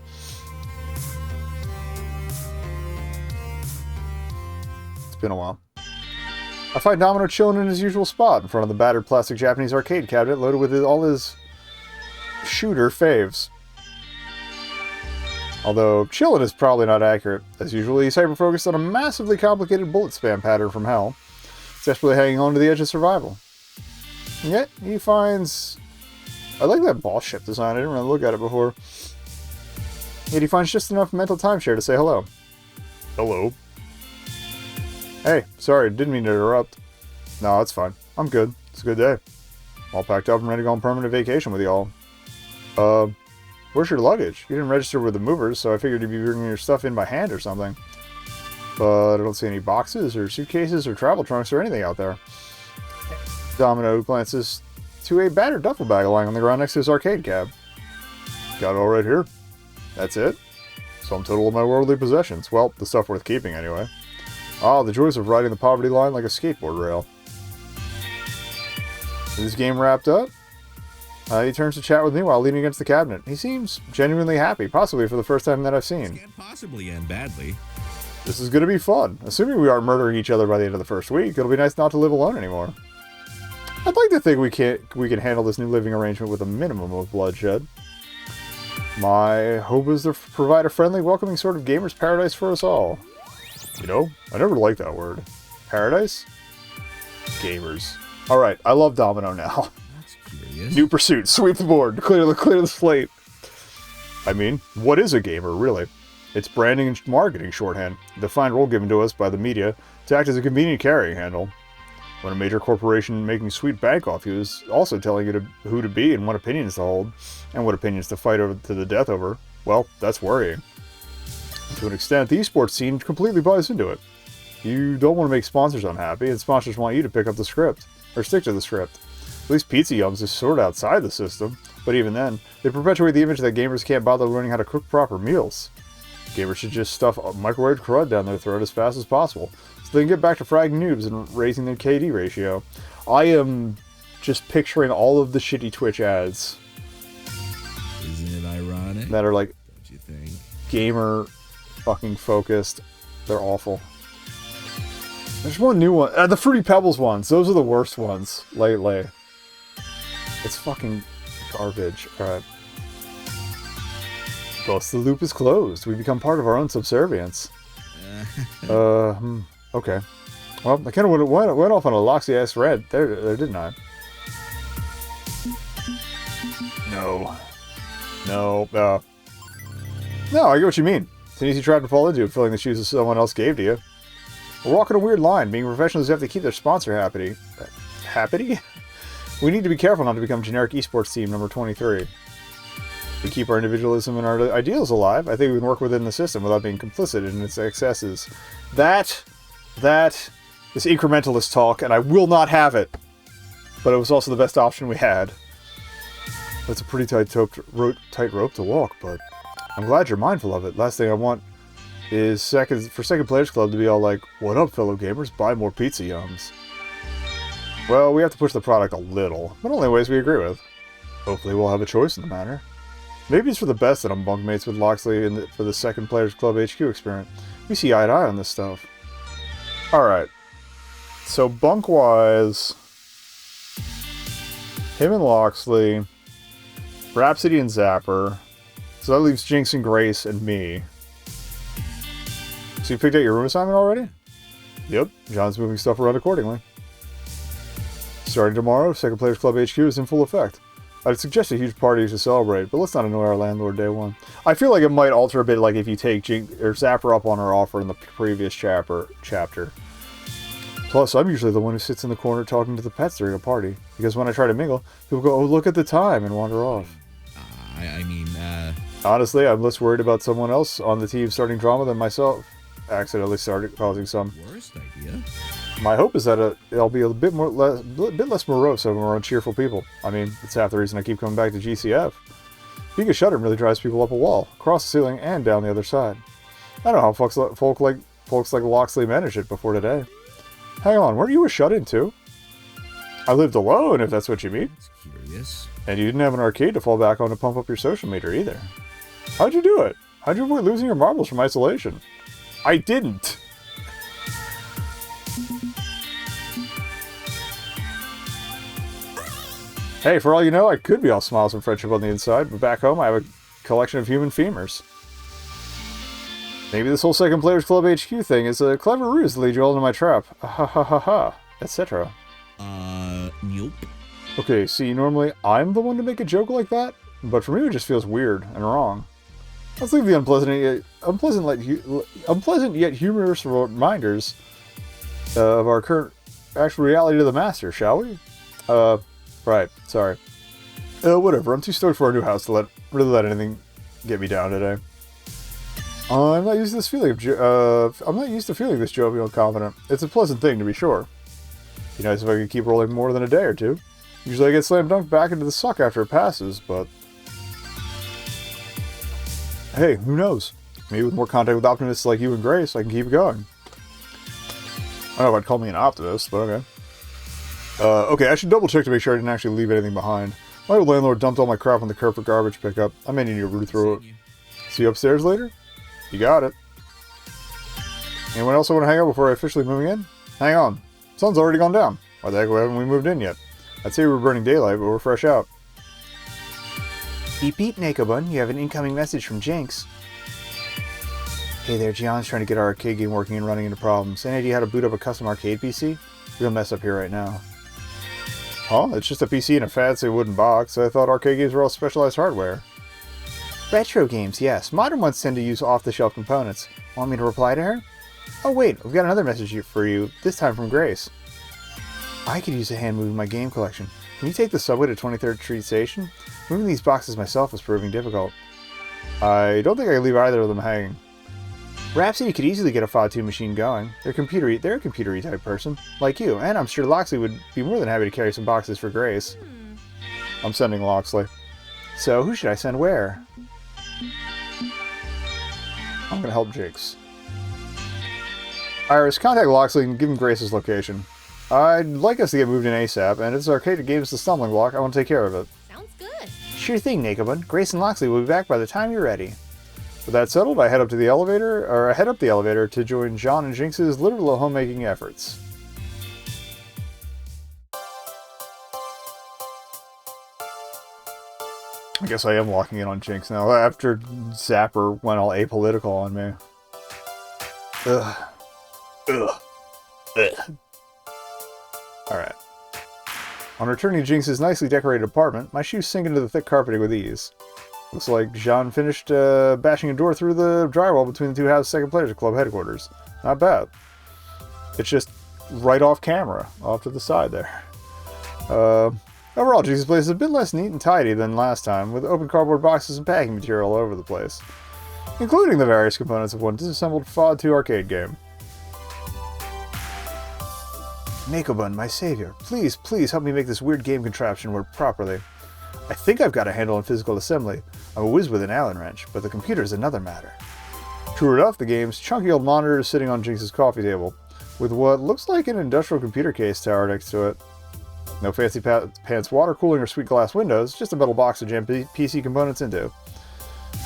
It's been a while. I find Domino chilling in his usual spot in front of the battered plastic Japanese arcade cabinet loaded with all his shooter faves. Although, chillin' is probably not accurate. As usual, he's hyper-focused on a massively complicated bullet spam pattern from hell, desperately hanging on to the edge of survival. And yet, he finds... I like that boss ship design, I didn't really look at it before. Yet he finds just enough mental timeshare to say hello. Hello. Hey, sorry, didn't mean to interrupt. No, it's fine. I'm good. It's a good day. All packed up and ready to go on permanent vacation with y'all. Where's your luggage? You didn't register with the movers, so I figured you'd be bringing your stuff in by hand or something. But I don't see any boxes or suitcases or travel trunks or anything out there. Domino glances to a battered duffel bag lying on the ground next to his arcade cab. Got it all right here. That's it. Sum total of my worldly possessions. Well, the stuff worth keeping anyway. Ah, the joys of riding the poverty line like a skateboard rail. Is this game wrapped up? He turns to chat with me while leaning against the cabinet. He seems genuinely happy, possibly for the first time that I've seen. This can't possibly end badly. This is going to be fun. Assuming we aren't murdering each other by the end of the first week, it'll be nice not to live alone anymore. I'd like to think we can handle this new living arrangement with a minimum of bloodshed. My hope is to provide a friendly, welcoming sort of gamer's paradise for us all. You know, I never liked that word. Paradise? Gamers. Alright, I love Domino now. Curious. New pursuit. Sweep the board. Clear the slate. I mean, what is a gamer, really? It's branding and marketing shorthand, a defined role given to us by the media to act as a convenient carrying handle. When a major corporation making sweet bank off you is also telling you who to be and what opinions to hold, and what opinions to fight over to the death over, well, that's worrying. To an extent, the esports scene completely buys into it. You don't want to make sponsors unhappy, and sponsors want you to pick up the script, or stick to the script. At least Pizza Yums is sort of outside the system, but even then, they perpetuate the image that gamers can't bother learning how to cook proper meals. Gamers should just stuff microwave crud down their throat as fast as possible, so they can get back to fragging noobs and raising their KD ratio. I am just picturing all of the shitty Twitch ads. Isn't it ironic? That are like, don't you think? Gamer fucking focused. They're awful. There's one new one. The Fruity Pebbles ones. Those are the worst ones lately. It's fucking garbage. Alright. Thus the loop is closed. We become part of our own subservience. Okay. Well, I kind of went off on a Loxy-ass red there, didn't I? No. No. No, I get what you mean. It's an easy trap to fall into, filling the shoes that someone else gave to you. We're walking a weird line. Being professionals have to keep their sponsor happy. Happy? We need to be careful not to become generic esports team number 23. We keep our individualism and our ideals alive. I think we can work within the system without being complicit in its excesses. That is incrementalist talk, and I will not have it. But it was also the best option we had. That's a pretty tight rope to walk, but I'm glad you're mindful of it. Last thing I want is for Second Players Club to be all like, "What up, fellow gamers? Buy more pizza yums." Well, we have to push the product a little, but only in ways we agree with. Hopefully we'll have a choice in the matter. Maybe it's for the best that I'm bunkmates with Loxley for the Second Players Club HQ experiment. We see eye to eye on this stuff. Alright. So bunk-wise, him and Loxley, Rhapsody and Zapper. So that leaves Jinx and Grace and me. So you picked out your room assignment already? Yep. John's moving stuff around accordingly. Starting tomorrow, Second Players Club HQ is in full effect. I'd suggest a huge party to celebrate, but let's not annoy our landlord day one. I feel like it might alter a bit, like if you take Jinx or Zapper up on her offer in the previous chapter. Plus, I'm usually the one who sits in the corner talking to the pets during a party, because when I try to mingle, people go, "Oh, look at the time," and wander off. Honestly, I'm less worried about someone else on the team starting drama than myself accidentally started causing some. Worst idea. My hope is that I'll be a bit less morose over around cheerful people. I mean, it's half the reason I keep coming back to GCF. Being a shut-in really drives people up a wall, across the ceiling, and down the other side. I don't know how folks like Loxley managed it before today. Hang on, weren't you a shut-in too? I lived alone, if that's what you mean. That's curious. And you didn't have an arcade to fall back on to pump up your social meter either. How'd you do it? How'd you avoid losing your marbles from isolation? I didn't. Hey, for all you know, I could be all smiles and friendship on the inside, but back home I have a collection of human femurs. Maybe this whole Second Players Club HQ thing is a clever ruse to lead you all into my trap. Ha ha ha ha, etc. Nope. Okay, see, normally I'm the one to make a joke like that, but for me it just feels weird and wrong. Let's leave the unpleasant yet humorous reminders of our current actual reality to the master, shall we? Right, sorry. Whatever, I'm too stoked for our new house to really let anything get me down today. I'm not used to this feeling I'm not used to feeling this jovial and confident. It's a pleasant thing, to be sure. Be nice if I could keep rolling more than a day or two. Usually I get slam dunked back into the suck after it passes, but... hey, who knows? Maybe with more contact with optimists like you and Grace, I can keep it going. I don't know if I'd call me an optimist, but okay. Okay, I should double check to make sure I didn't actually leave anything behind. My old landlord dumped all my crap on the curb for garbage pickup. I may need to root through it. See you upstairs later? You got it. Anyone else want to hang out before I officially move in? Hang on. Sun's already gone down. Why the heck haven't we moved in yet? I'd say we were burning daylight, but we're fresh out. Beep beep, nekobun. You have an incoming message from Jinx. Hey there, Gian's trying to get our arcade game working and running into problems. Any idea how to boot up a custom arcade PC? Real mess up here right now. Huh? It's just a PC in a fancy wooden box. I thought arcade games were all specialized hardware. Retro games, yes. Modern ones tend to use off-the-shelf components. Want me to reply to her? Oh wait, I've got another message for you, this time from Grace. I could use a hand moving my game collection. Can you take the subway to 23rd Street Station? Moving these boxes myself is proving difficult. I don't think I can leave either of them hanging. Rhapsody could easily get a FOD2 machine going. They're a computery type person, like you, and I'm sure Loxley would be more than happy to carry some boxes for Grace. I'm sending Loxley. So, who should I send where? I'm gonna help Jinx. Iris, contact Loxley and give him Grace's location. I'd like us to get moved in ASAP, and if this arcade gave us the stumbling block, I want to take care of it. Sounds good. Sure thing, nekobun. Grace and Loxley will be back by the time you're ready. With that settled, I head up the elevator to join John and Jinx's literal homemaking efforts. I guess I am locking in on Jinx now, after Zapper went all apolitical on me. Ugh. Ugh. Alright. On returning to Jinx's nicely decorated apartment, my shoes sink into the thick carpeting with ease. Looks like Jean finished bashing a door through the drywall between the two House Second Players Club headquarters. Not bad. It's just right off camera, off to the side there. Overall, Jinx's place is a bit less neat and tidy than last time, with open cardboard boxes and packing material all over the place, including the various components of one disassembled FOD 2 arcade game. Nekobun, my savior, please, please help me make this weird game contraption work properly. I think I've got a handle on physical assembly. I'm a whiz with an Allen wrench, but the computer is another matter. True enough, the game's chunky old monitor is sitting on Jinx's coffee table, with what looks like an industrial computer case tower next to it. No fancy pants water cooling or sweet glass windows, just a metal box to jam PC components into.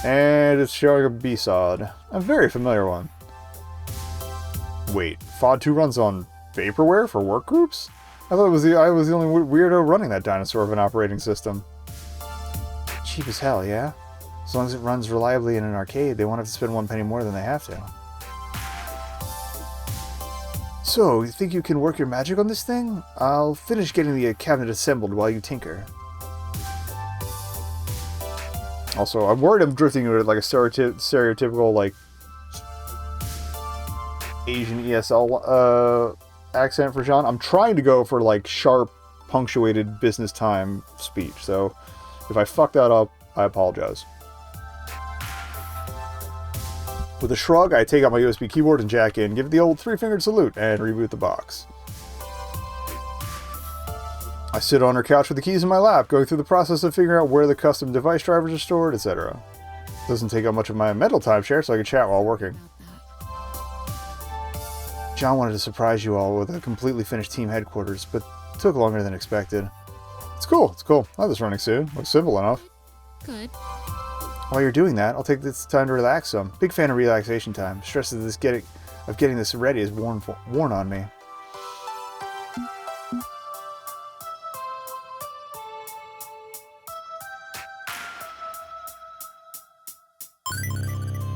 And it's showing a B-SOD, a very familiar one. Wait, FOD 2 runs on vaporware for work groups? I thought I was the only weirdo running that dinosaur of an operating system. Cheap as hell, yeah? As long as it runs reliably in an arcade, they won't have to spend 1 penny more than they have to. So, you think you can work your magic on this thing? I'll finish getting the cabinet assembled while you tinker. Also, I'm worried I'm drifting into like a stereotypical, like, Asian ESL accent for Jean. I'm trying to go for, like, sharp, punctuated business time speech, so if I fuck that up, I apologize. With a shrug, I take out my USB keyboard and jack in, give it the old 3-fingered salute, and reboot the box. I sit on her couch with the keys in my lap, going through the process of figuring out where the custom device drivers are stored, etc. Doesn't take up much of my mental timeshare, so I can chat while working. John wanted to surprise you all with a completely finished team headquarters, but it took longer than expected. It's cool, it's cool. I'll have this running soon. Looks simple enough. Good. While you're doing that, I'll take this time to relax some. Big fan of relaxation time. Stress of getting this ready is worn on me.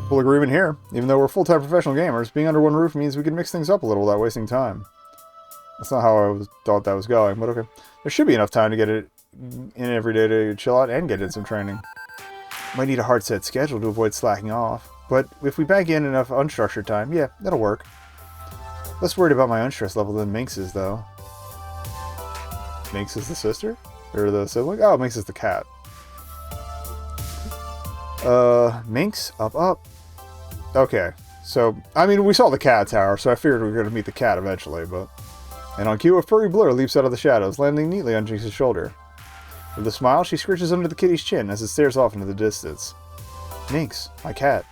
Full agreement here. Even though we're full-time professional gamers, being under one roof means we can mix things up a little without wasting time. That's not how I thought that was going, but okay. There should be enough time to get it in every day to chill out and get in some training. Might need a hard set schedule to avoid slacking off, but if we bank in enough unstructured time, yeah, that'll work. Less worried about my unstress level than Minx is, though. Minx is the sister? Or the sibling? Oh, Minx is the cat. Minx, up. Okay, so, I mean, we saw the cat tower, so I figured we were going to meet the cat eventually, but... And on cue, a furry blur leaps out of the shadows, landing neatly on Jinx's shoulder. With a smile, she scritches under the kitty's chin as it stares off into the distance. Minx, my cat.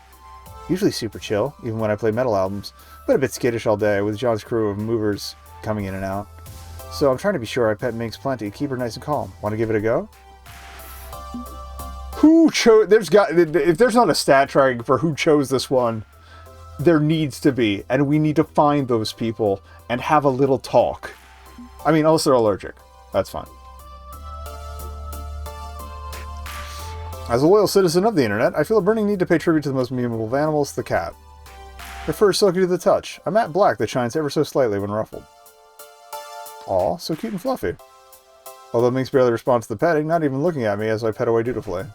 Usually super chill, even when I play metal albums, but a bit skittish all day, with John's crew of movers coming in and out. So I'm trying to be sure I pet Minx plenty, keep her nice and calm. Want to give it a go? Who chose... If there's not a stat tracking for who chose this one, there needs to be, and we need to find those people and have a little talk. I mean, unless they're allergic. That's fine. As a loyal citizen of the internet, I feel a burning need to pay tribute to the most memeable of animals, the cat. Her fur is silky to the touch, a matte black that shines ever so slightly when ruffled. Aw, so cute and fluffy. Although Minx barely responds to the petting, not even looking at me as I pet away dutifully.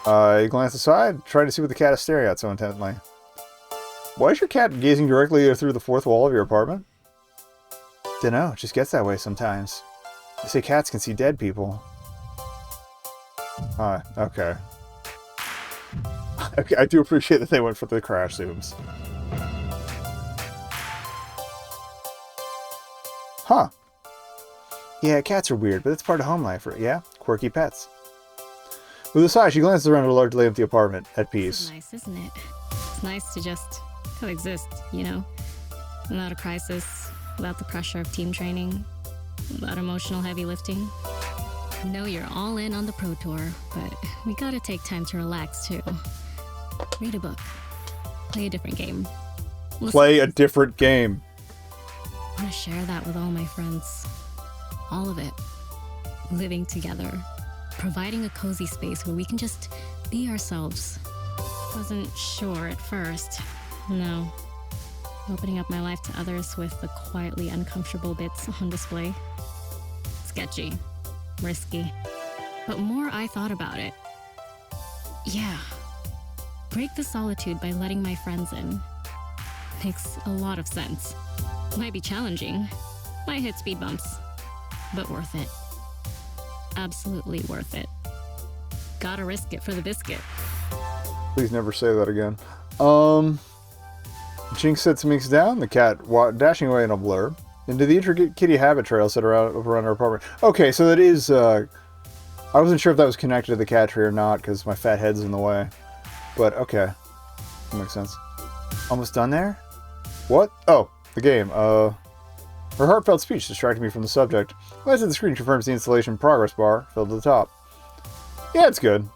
I glance aside, trying to see what the cat is staring at so intently. Why is your cat gazing directly through the fourth wall of your apartment? Dunno, it just gets that way sometimes. They say cats can see dead people. Okay. Okay, I do appreciate that they went for the crash zooms. Huh. Yeah, cats are weird, but it's part of home life, yeah? Quirky pets. With a sigh, she glances around her largely empty apartment, at peace. It's nice, isn't it? It's nice to just coexist, you know? Without a crisis, without the pressure of team training, without emotional heavy lifting. I know you're all in on the Pro Tour, but we gotta take time to relax, too. Read a book. Play a different game. Play a different game. I want to share that with all my friends. All of it. Living together. Providing a cozy space where we can just be ourselves. Wasn't sure at first. No. opening up my life to others with the quietly uncomfortable bits on display. Sketchy, risky. But more I thought about it, yeah, break the solitude by letting my friends in. Makes a lot of sense. Might be challenging, might hit speed bumps, but worth it. Absolutely worth it. Gotta risk it for the biscuit. Please never say that again. Jinx sets Minx down, the cat dashing away in a blur, into the intricate kitty habit trail set around our apartment. Okay, so that is, I wasn't sure if that was connected to the cat tree or not, because my fat head's in the way. But, okay. That makes sense. Almost done there? What? Oh, the game. Her heartfelt speech distracted me from the subject. Glance at the screen confirms the installation progress bar, filled to the top. Yeah, it's good.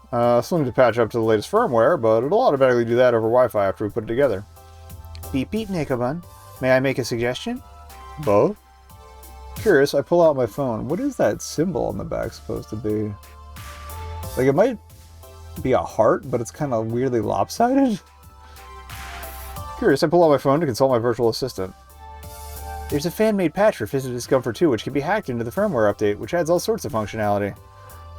Still need to patch up to the latest firmware, but it'll automatically do that over Wi-Fi after we put it together. Beep beep, nekobun. May I make a suggestion? Bo? Curious, I pull out my phone. What is that symbol on the back supposed to be? Like, it might be a heart, but it's kind of weirdly lopsided. Curious, I pull out my phone to consult my virtual assistant. There's a fan-made patch for Physical Discomfort 2 which can be hacked into the firmware update, which adds all sorts of functionality.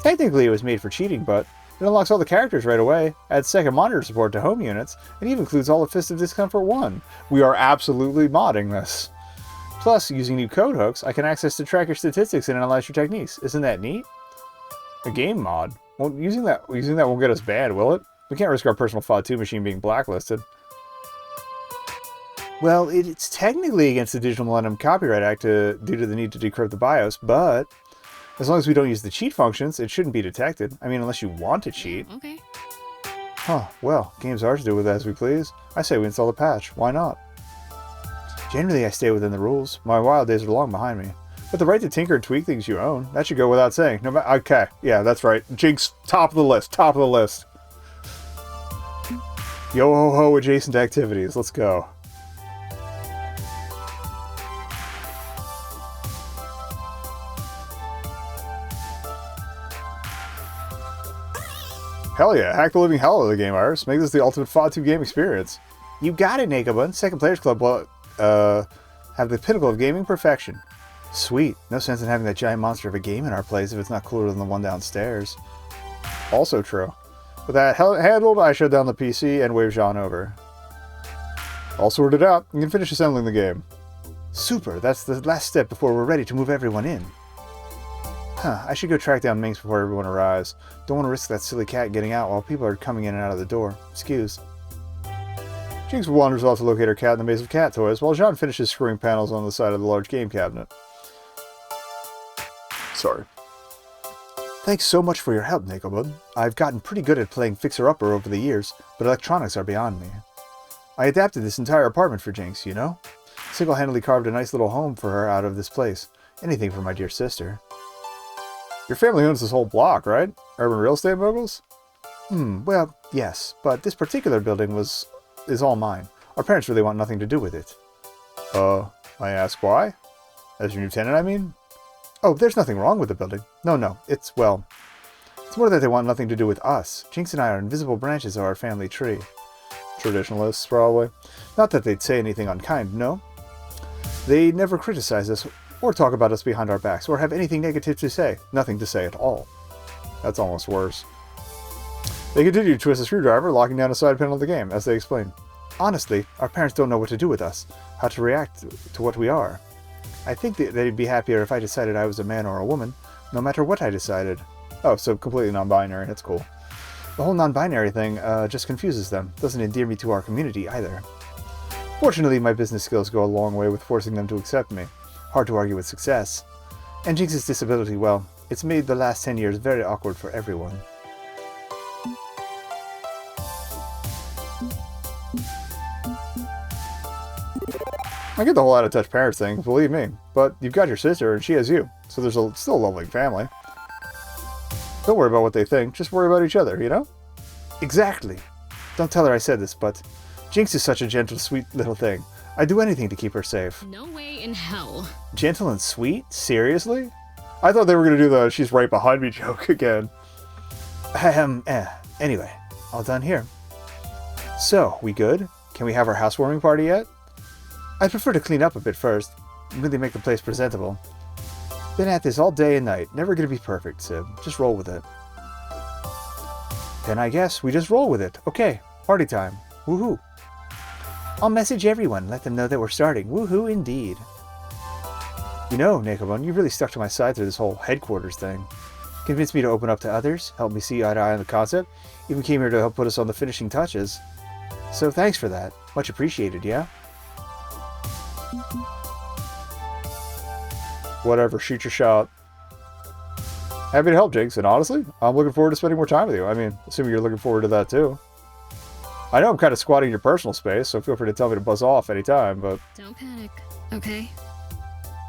Technically it was made for cheating, but it unlocks all the characters right away, adds second monitor support to home units, and even includes all of Fist of Discomfort 1. We are absolutely modding this. Plus, using new code hooks, I can access to track your statistics and analyze your techniques. Isn't that neat? A game mod? Well, using that won't get us banned, will it? We can't risk our personal FOD2 machine being blacklisted. Well, it's technically against the Digital Millennium Copyright Act due to the need to decrypt the BIOS, but as long as we don't use the cheat functions, it shouldn't be detected. I mean, unless you want to cheat. Okay. Huh, well, game's ours to do with as we please. I say we install the patch. Why not? Generally, I stay within the rules. My wild days are long behind me. But the right to tinker and tweak things you own, that should go without saying. No matter. Okay, yeah, that's right. Jinx, top of the list, top of the list. Yo-ho-ho adjacent activities. Let's go. Hell yeah, hack the living hell out of the game, Iris. Make this the ultimate FOD2 game experience. You got it, nekobun. Second Players Club will have the pinnacle of gaming perfection. Sweet. No sense in having that giant monster of a game in our place if it's not cooler than the one downstairs. Also true. With that handled, I shut down the PC and wave Jean over. All sorted out. You can finish assembling the game. Super. That's the last step before we're ready to move everyone in. Huh, I should go track down Minx before everyone arrives. Don't want to risk that silly cat getting out while people are coming in and out of the door. Excuse. Jinx wanders off to locate her cat in the maze of cat toys, while Jean finishes screwing panels on the side of the large game cabinet. Sorry. Thanks so much for your help, nekobun. I've gotten pretty good at playing fixer-upper over the years, but electronics are beyond me. I adapted this entire apartment for Jinx, you know? Single-handedly carved a nice little home for her out of this place. Anything for my dear sister. Your family owns this whole block, right? Urban real estate moguls? Well, yes, but this particular building is all mine. Our parents really want nothing to do with it. I ask why? As your new tenant, I mean? Oh, there's nothing wrong with the building. No, it's more that they want nothing to do with us. Jinx and I are invisible branches of our family tree. Traditionalists, probably. Not that they'd say anything unkind, no. They never criticize us or talk about us behind our backs, or have anything negative to say. Nothing to say at all. That's almost worse. They continue to twist a screwdriver, locking down a side panel of the game, as they explain. Honestly, our parents don't know what to do with us, how to react to what we are. I think they'd be happier if I decided I was a man or a woman, no matter what I decided. Oh, so completely non-binary, that's cool. The whole non-binary thing just confuses them, doesn't endear me to our community either. Fortunately, my business skills go a long way with forcing them to accept me. Hard to argue with success. And Jinx's disability, well, it's made the last 10 years very awkward for everyone. I get the whole out-of-touch parents thing, believe me. But you've got your sister, and she has you. So there's still a lovely family. Don't worry about what they think, just worry about each other, you know? Exactly. Don't tell her I said this, but Jinx is such a gentle, sweet little thing. I'd do anything to keep her safe. No way in hell. Gentle and sweet? Seriously? I thought they were going to do the she's right behind me joke again. Anyway, all done here. So, we good? Can we have our housewarming party yet? I'd prefer to clean up a bit first, really make the place presentable. Been at this all day and night, never gonna be perfect, Sib. Just roll with it. Then I guess we just roll with it. Okay, party time. Woohoo! I'll message everyone, let them know that we're starting. Woohoo indeed. You know, nekobun, you've really stuck to my side through this whole headquarters thing. Convinced me to open up to others, helped me see eye to eye on the concept, even came here to help put us on the finishing touches. So thanks for that. Much appreciated, yeah? Whatever, shoot your shot. Happy to help, Jinx, and honestly, I'm looking forward to spending more time with you. I mean, assuming you're looking forward to that too. I know I'm kind of squatting in your personal space, so feel free to tell me to buzz off anytime, but... Don't panic, okay?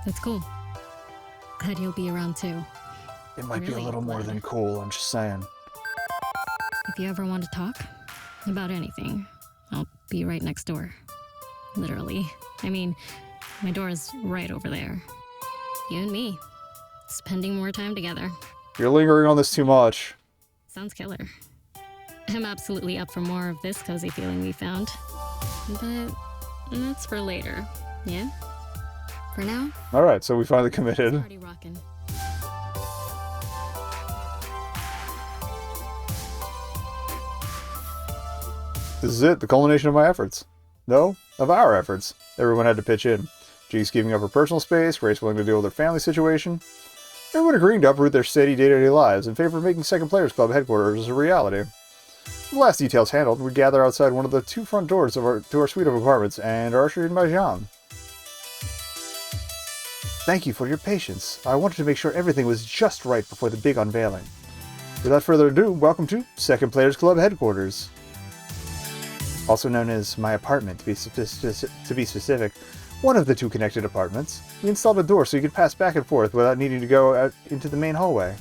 That's cool. Glad you'll be around too. It might be a Really little more glad. than cool, I'm just saying. If you ever want to talk about anything, I'll be right next door. Literally. I mean, my door is right over there. You and me. Spending more time together. You're lingering on this too much. Sounds killer. I'm absolutely up for more of this cozy feeling we found. But that's for later, yeah? For now, Alright, so we finally committed. party rockin'. This is it, the culmination of my efforts. No, of our efforts. Everyone had to pitch in. Jinx giving up her personal space, Grace willing to deal with her family situation. Everyone agreeing to uproot their steady day-to-day lives in favor of making Second Players Club headquarters a reality. The last details handled, we gather outside one of the two front doors to our suite of apartments and are ushered in by Jean. Thank you for your patience. I wanted to make sure everything was just right before the big unveiling. Without further ado, welcome to Second Players Club headquarters. Also known as my apartment, to be specific, one of the two connected apartments. We installed a door so you could pass back and forth without needing to go out into the main hallway.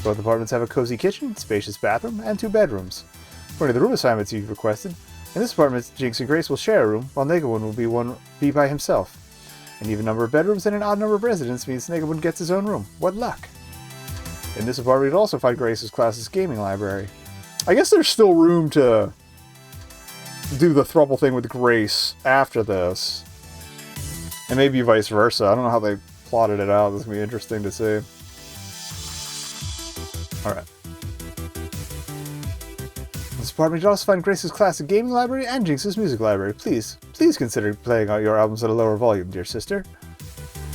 Both apartments have a cozy kitchen, spacious bathroom, and 2 bedrooms. According to the room assignments you've requested, in this apartment, Jinx and Grace will share a room, while nekobun will be by himself. An even number of bedrooms and an odd number of residents means nekobun gets his own room. What luck! In this apartment, you'll also find Grace's class's gaming library. I guess there's still room to do the throuple thing with Grace after this. And maybe vice versa. I don't know how they plotted it out. This is going to be interesting to see. Alright. In this apartment, you'll also find Grace's classic gaming library and Jinx's music library. Please consider playing out your albums at a lower volume, dear sister.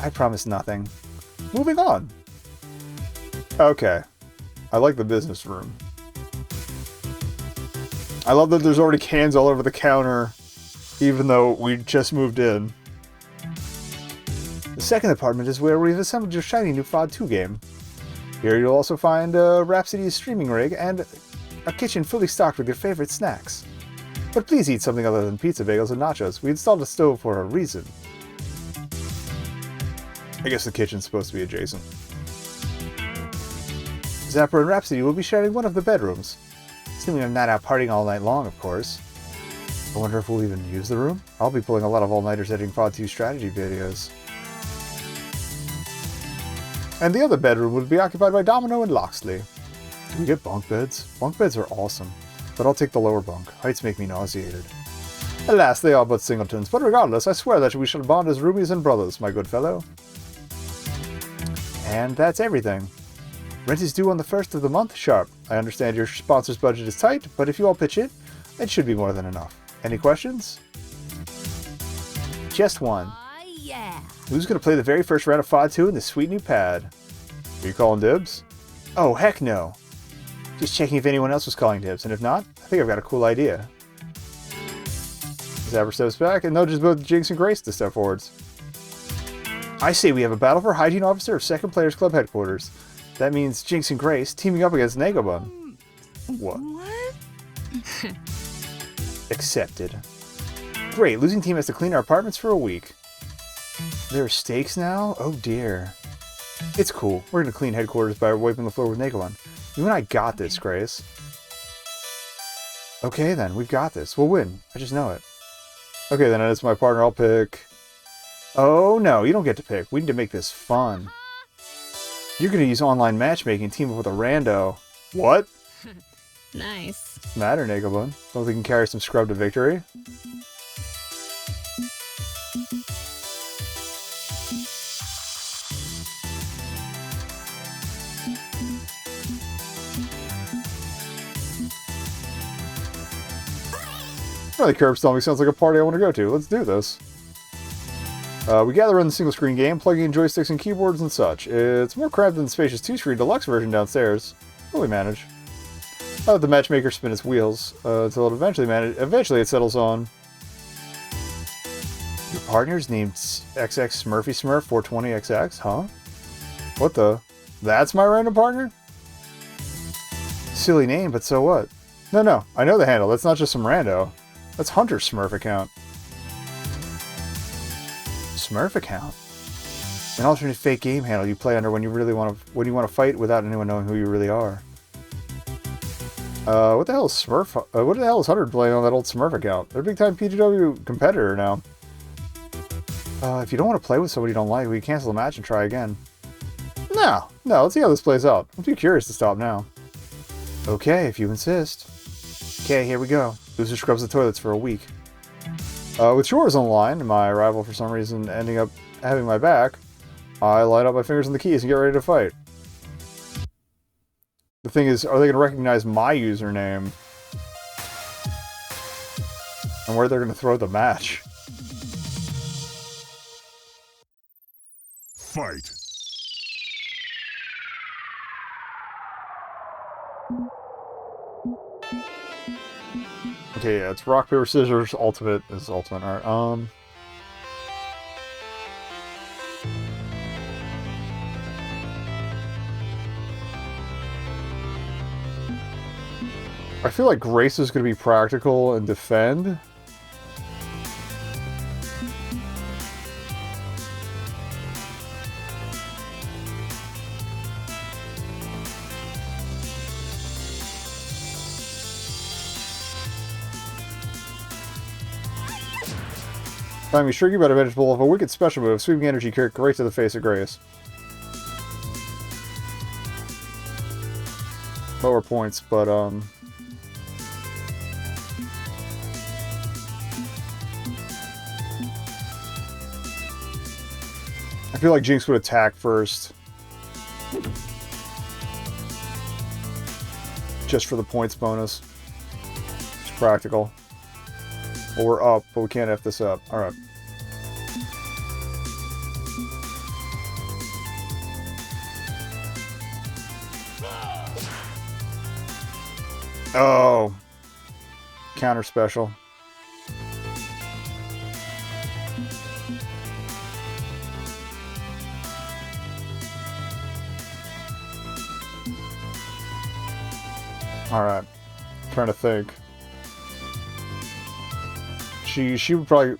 I promise nothing. Moving on. Okay. I like the business room. I love that there's already cans all over the counter, even though we just moved in. The second apartment is where we've assembled your shiny new FOD 2 game. Here you'll also find Rhapsody's streaming rig and a kitchen fully stocked with your favorite snacks. But please eat something other than pizza, bagels, and nachos. We installed a stove for a reason. I guess the kitchen's supposed to be adjacent. Zapper and Rhapsody will be sharing one of the bedrooms. Assuming I'm not out partying all night long, of course. I wonder if we'll even use the room? I'll be pulling a lot of all-nighters editing FOD 2 strategy videos. And the other bedroom would be occupied by Domino and Loxley. Do we get bunk beds? Bunk beds are awesome, but I'll take the lower bunk. Heights make me nauseated. Alas, they are but singletons, but regardless, I swear that we shall bond as roomies and brothers, my good fellow. And that's everything. Rent is due on the 1st of the month, sharp. I understand your sponsor's budget is tight, but if you all pitch in, it should be more than enough. Any questions? Just one. Yeah. Who's going to play the very first round of FOD 2 in this sweet new pad? Are you calling dibs? Oh, heck no. Just checking if anyone else was calling dibs, and if not, I think I've got a cool idea. Zapper steps back and nudges both Jinx and Grace to step forwards. I say we have a battle for hygiene officer of Second Players Club headquarters. That means Jinx and Grace teaming up against nekobun. What? Accepted. Great, losing team has to clean our apartments for a week. There are stakes now? Oh dear. It's cool. We're gonna clean headquarters by wiping the floor with nekobun. You and I got this, Grace. Okay then, we've got this. We'll win. I just know it. Okay then, as my partner, I'll pick... Oh no, you don't get to pick. We need to make this fun. You're gonna use online matchmaking, team up with a rando. What? Nice. Matter, nekobun. Don't think you can carry some scrub to victory? Really, curb stomping sounds like a party I want to go to. Let's do this. We gather in the single-screen game, plugging in joysticks and keyboards and such. It's more cramped than the spacious two-screen deluxe version downstairs. Will we manage? I'll let the matchmaker spin its wheels until it eventually it settles on. Your partner's named XX Smurfy Smurf 420XX, huh? What the? That's my random partner? Silly name, but so what? No, I know the handle. That's not just some rando. That's Hunter's Smurf account. Smurf account? An alternate fake game handle you play under when you want to fight without anyone knowing who you really are. What the hell is Smurf? What the hell is Hunter playing on that old Smurf account? They're a big time PGW competitor now. If you don't want to play with somebody you don't like, we can cancel the match and try again. No, let's see how this plays out. I'm too curious to stop now. Okay, if you insist. Okay, here we go. Loser scrubs the toilets for a week. With Shores online, my rival for some reason ending up having my back, I line up my fingers on the keys and get ready to fight. The thing is, are they going to recognize my username? And where they're going to throw the match? Fight! Okay, yeah, it's rock, paper, scissors, ultimate is ultimate art. I feel like Grace is going to be practical and defend. Time you sure you better vegetable of a wicked special move, sweeping energy kick right to the face of Grace. Lower points, but I feel like Jinx would attack first. Just for the points bonus. It's practical. Well, we're up, but we can't F this up. Alright. Oh. Counter special. Alright. Trying to think. She would probably...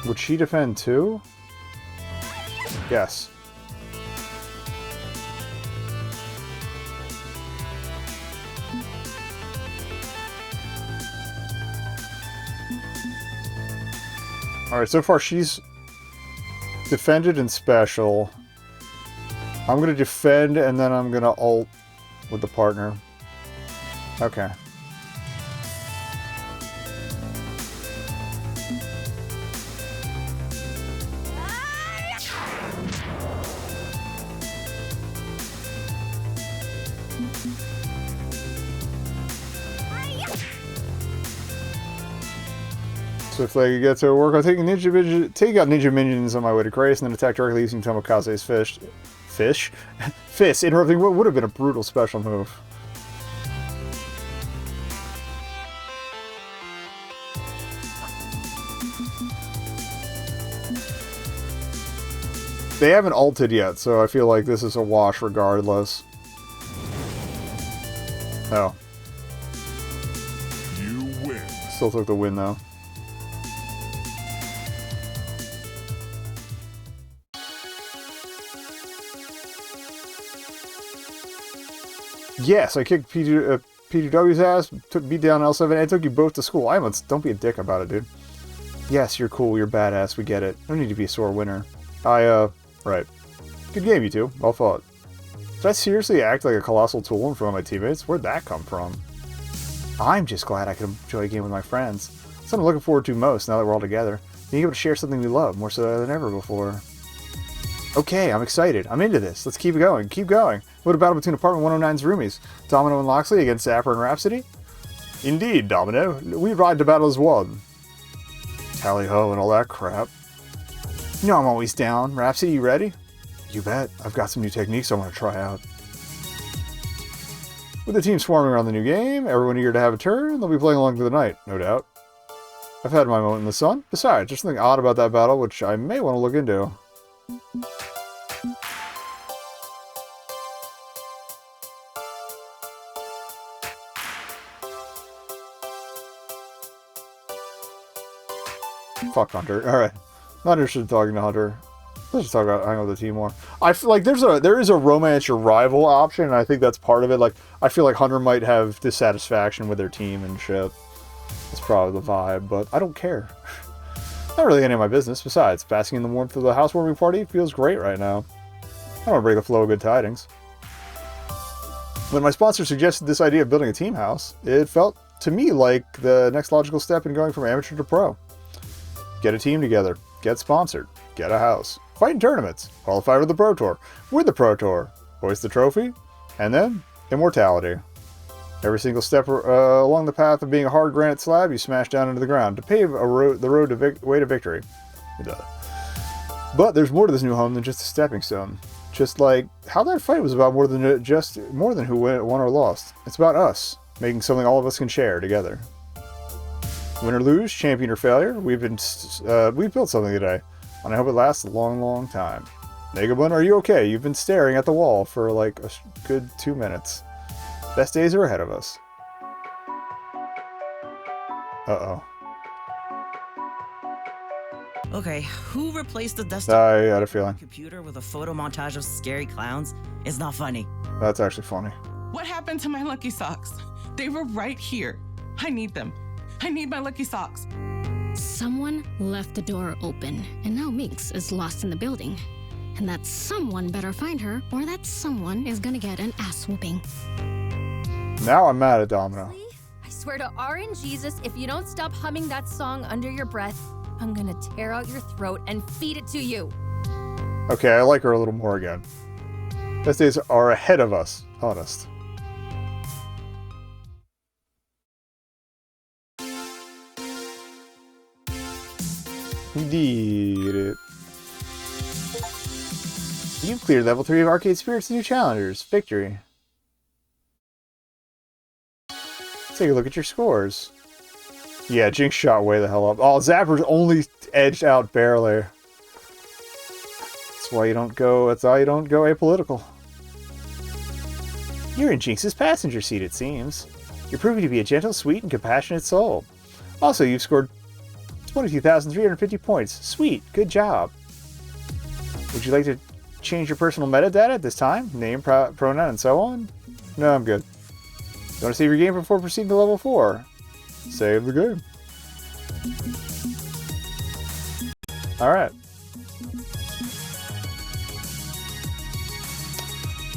Would she defend too? Yes. Alright, so far she's defended and special. I'm going to defend and then I'm going to ult with the partner. Okay. So if they get to work on taking out ninja minions on my way to Grace and then attack directly using Tomokaze's fist, interrupting what would have been a brutal special move. They haven't ulted yet, so I feel like this is a wash regardless. Oh. You win. Still took the win though. Yes, I kicked P2W's ass, beat down L7, and took you both to school. Don't be a dick about it, dude. Yes, you're cool, you're badass, we get it. No need to be a sore winner. Right. Good game, you two. Well fought. Did I seriously act like a colossal tool in front of my teammates? Where'd that come from? I'm just glad I could enjoy a game with my friends. It's something I'm looking forward to most now that we're all together. Being able to share something we love, more so than ever before. Okay, I'm excited. I'm into this. Let's keep going. Keep going. What a battle between Apartment 109's roomies. Domino and Loxley against Zapper and Rhapsody? Indeed, Domino. We ride to battle as one. Tally-ho and all that crap. You know I'm always down. Rhapsody, you ready? You bet. I've got some new techniques I want to try out. With the team swarming around the new game, everyone eager to have a turn, they'll be playing along through the night, no doubt. I've had my moment in the sun. Besides, there's something odd about that battle which I may want to look into. Fuck Hunter. Alright. Not interested in talking to Hunter. Let's just talk about hang out with the team more. I feel like there is a romance your rival option, and I think that's part of it. Like, I feel like Hunter might have dissatisfaction with their team and shit. That's probably the vibe, but I don't care. Not really any of my business. Besides, basking in the warmth of the housewarming party feels great right now. I don't want to break the flow of good tidings. When my sponsor suggested this idea of building a team house, it felt to me like the next logical step in going from amateur to pro. Get a team together. Get sponsored. Get a house. Fight in tournaments. Qualify for the Pro Tour. Win the Pro Tour. Hoist the trophy. And then, immortality. Every single step along the path of being a hard granite slab you smash down into the ground to pave the road to way to victory. But there's more to this new home than just a stepping stone. Just like how that fight was about more than who won or lost. It's about us, making something all of us can share together. Win or lose, champion or failure, we've built something today, and I hope it lasts a long, long time. Nekobun, are you okay? You've been staring at the wall for like a good 2 minutes. Best days are ahead of us. Uh-oh. Okay, who replaced the desktop I had a feeling. computer with a photo montage of scary clowns? It's not funny. That's actually funny. What happened to my lucky socks? They were right here. I need them. I need my lucky socks. Someone left the door open, and now Minx is lost in the building. And that someone better find her, or that someone is gonna get an ass whooping. Now I'm mad at Domino. I swear to RNGesus, if you don't stop humming that song under your breath, I'm gonna tear out your throat and feed it to you. Okay, I like her a little more again. Best days are ahead of us, honest. We did it. You've cleared level 3 of Arcade Spirit's new challengers. Victory. Take a look at your scores. Yeah, Jinx shot way the hell up. Oh, Zapper's only edged out barely. That's why you don't go, that's why you don't go apolitical. You're in Jinx's passenger seat, it seems. You're proving to be a gentle, sweet, and compassionate soul. Also, you've scored 22,350 points. Sweet, good job. Would you like to change your personal metadata at this time? Name, pronoun, and so on? No, I'm good. You want to save your game before proceeding to level 4? Save the game. Alright.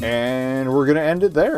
And we're going to end it there.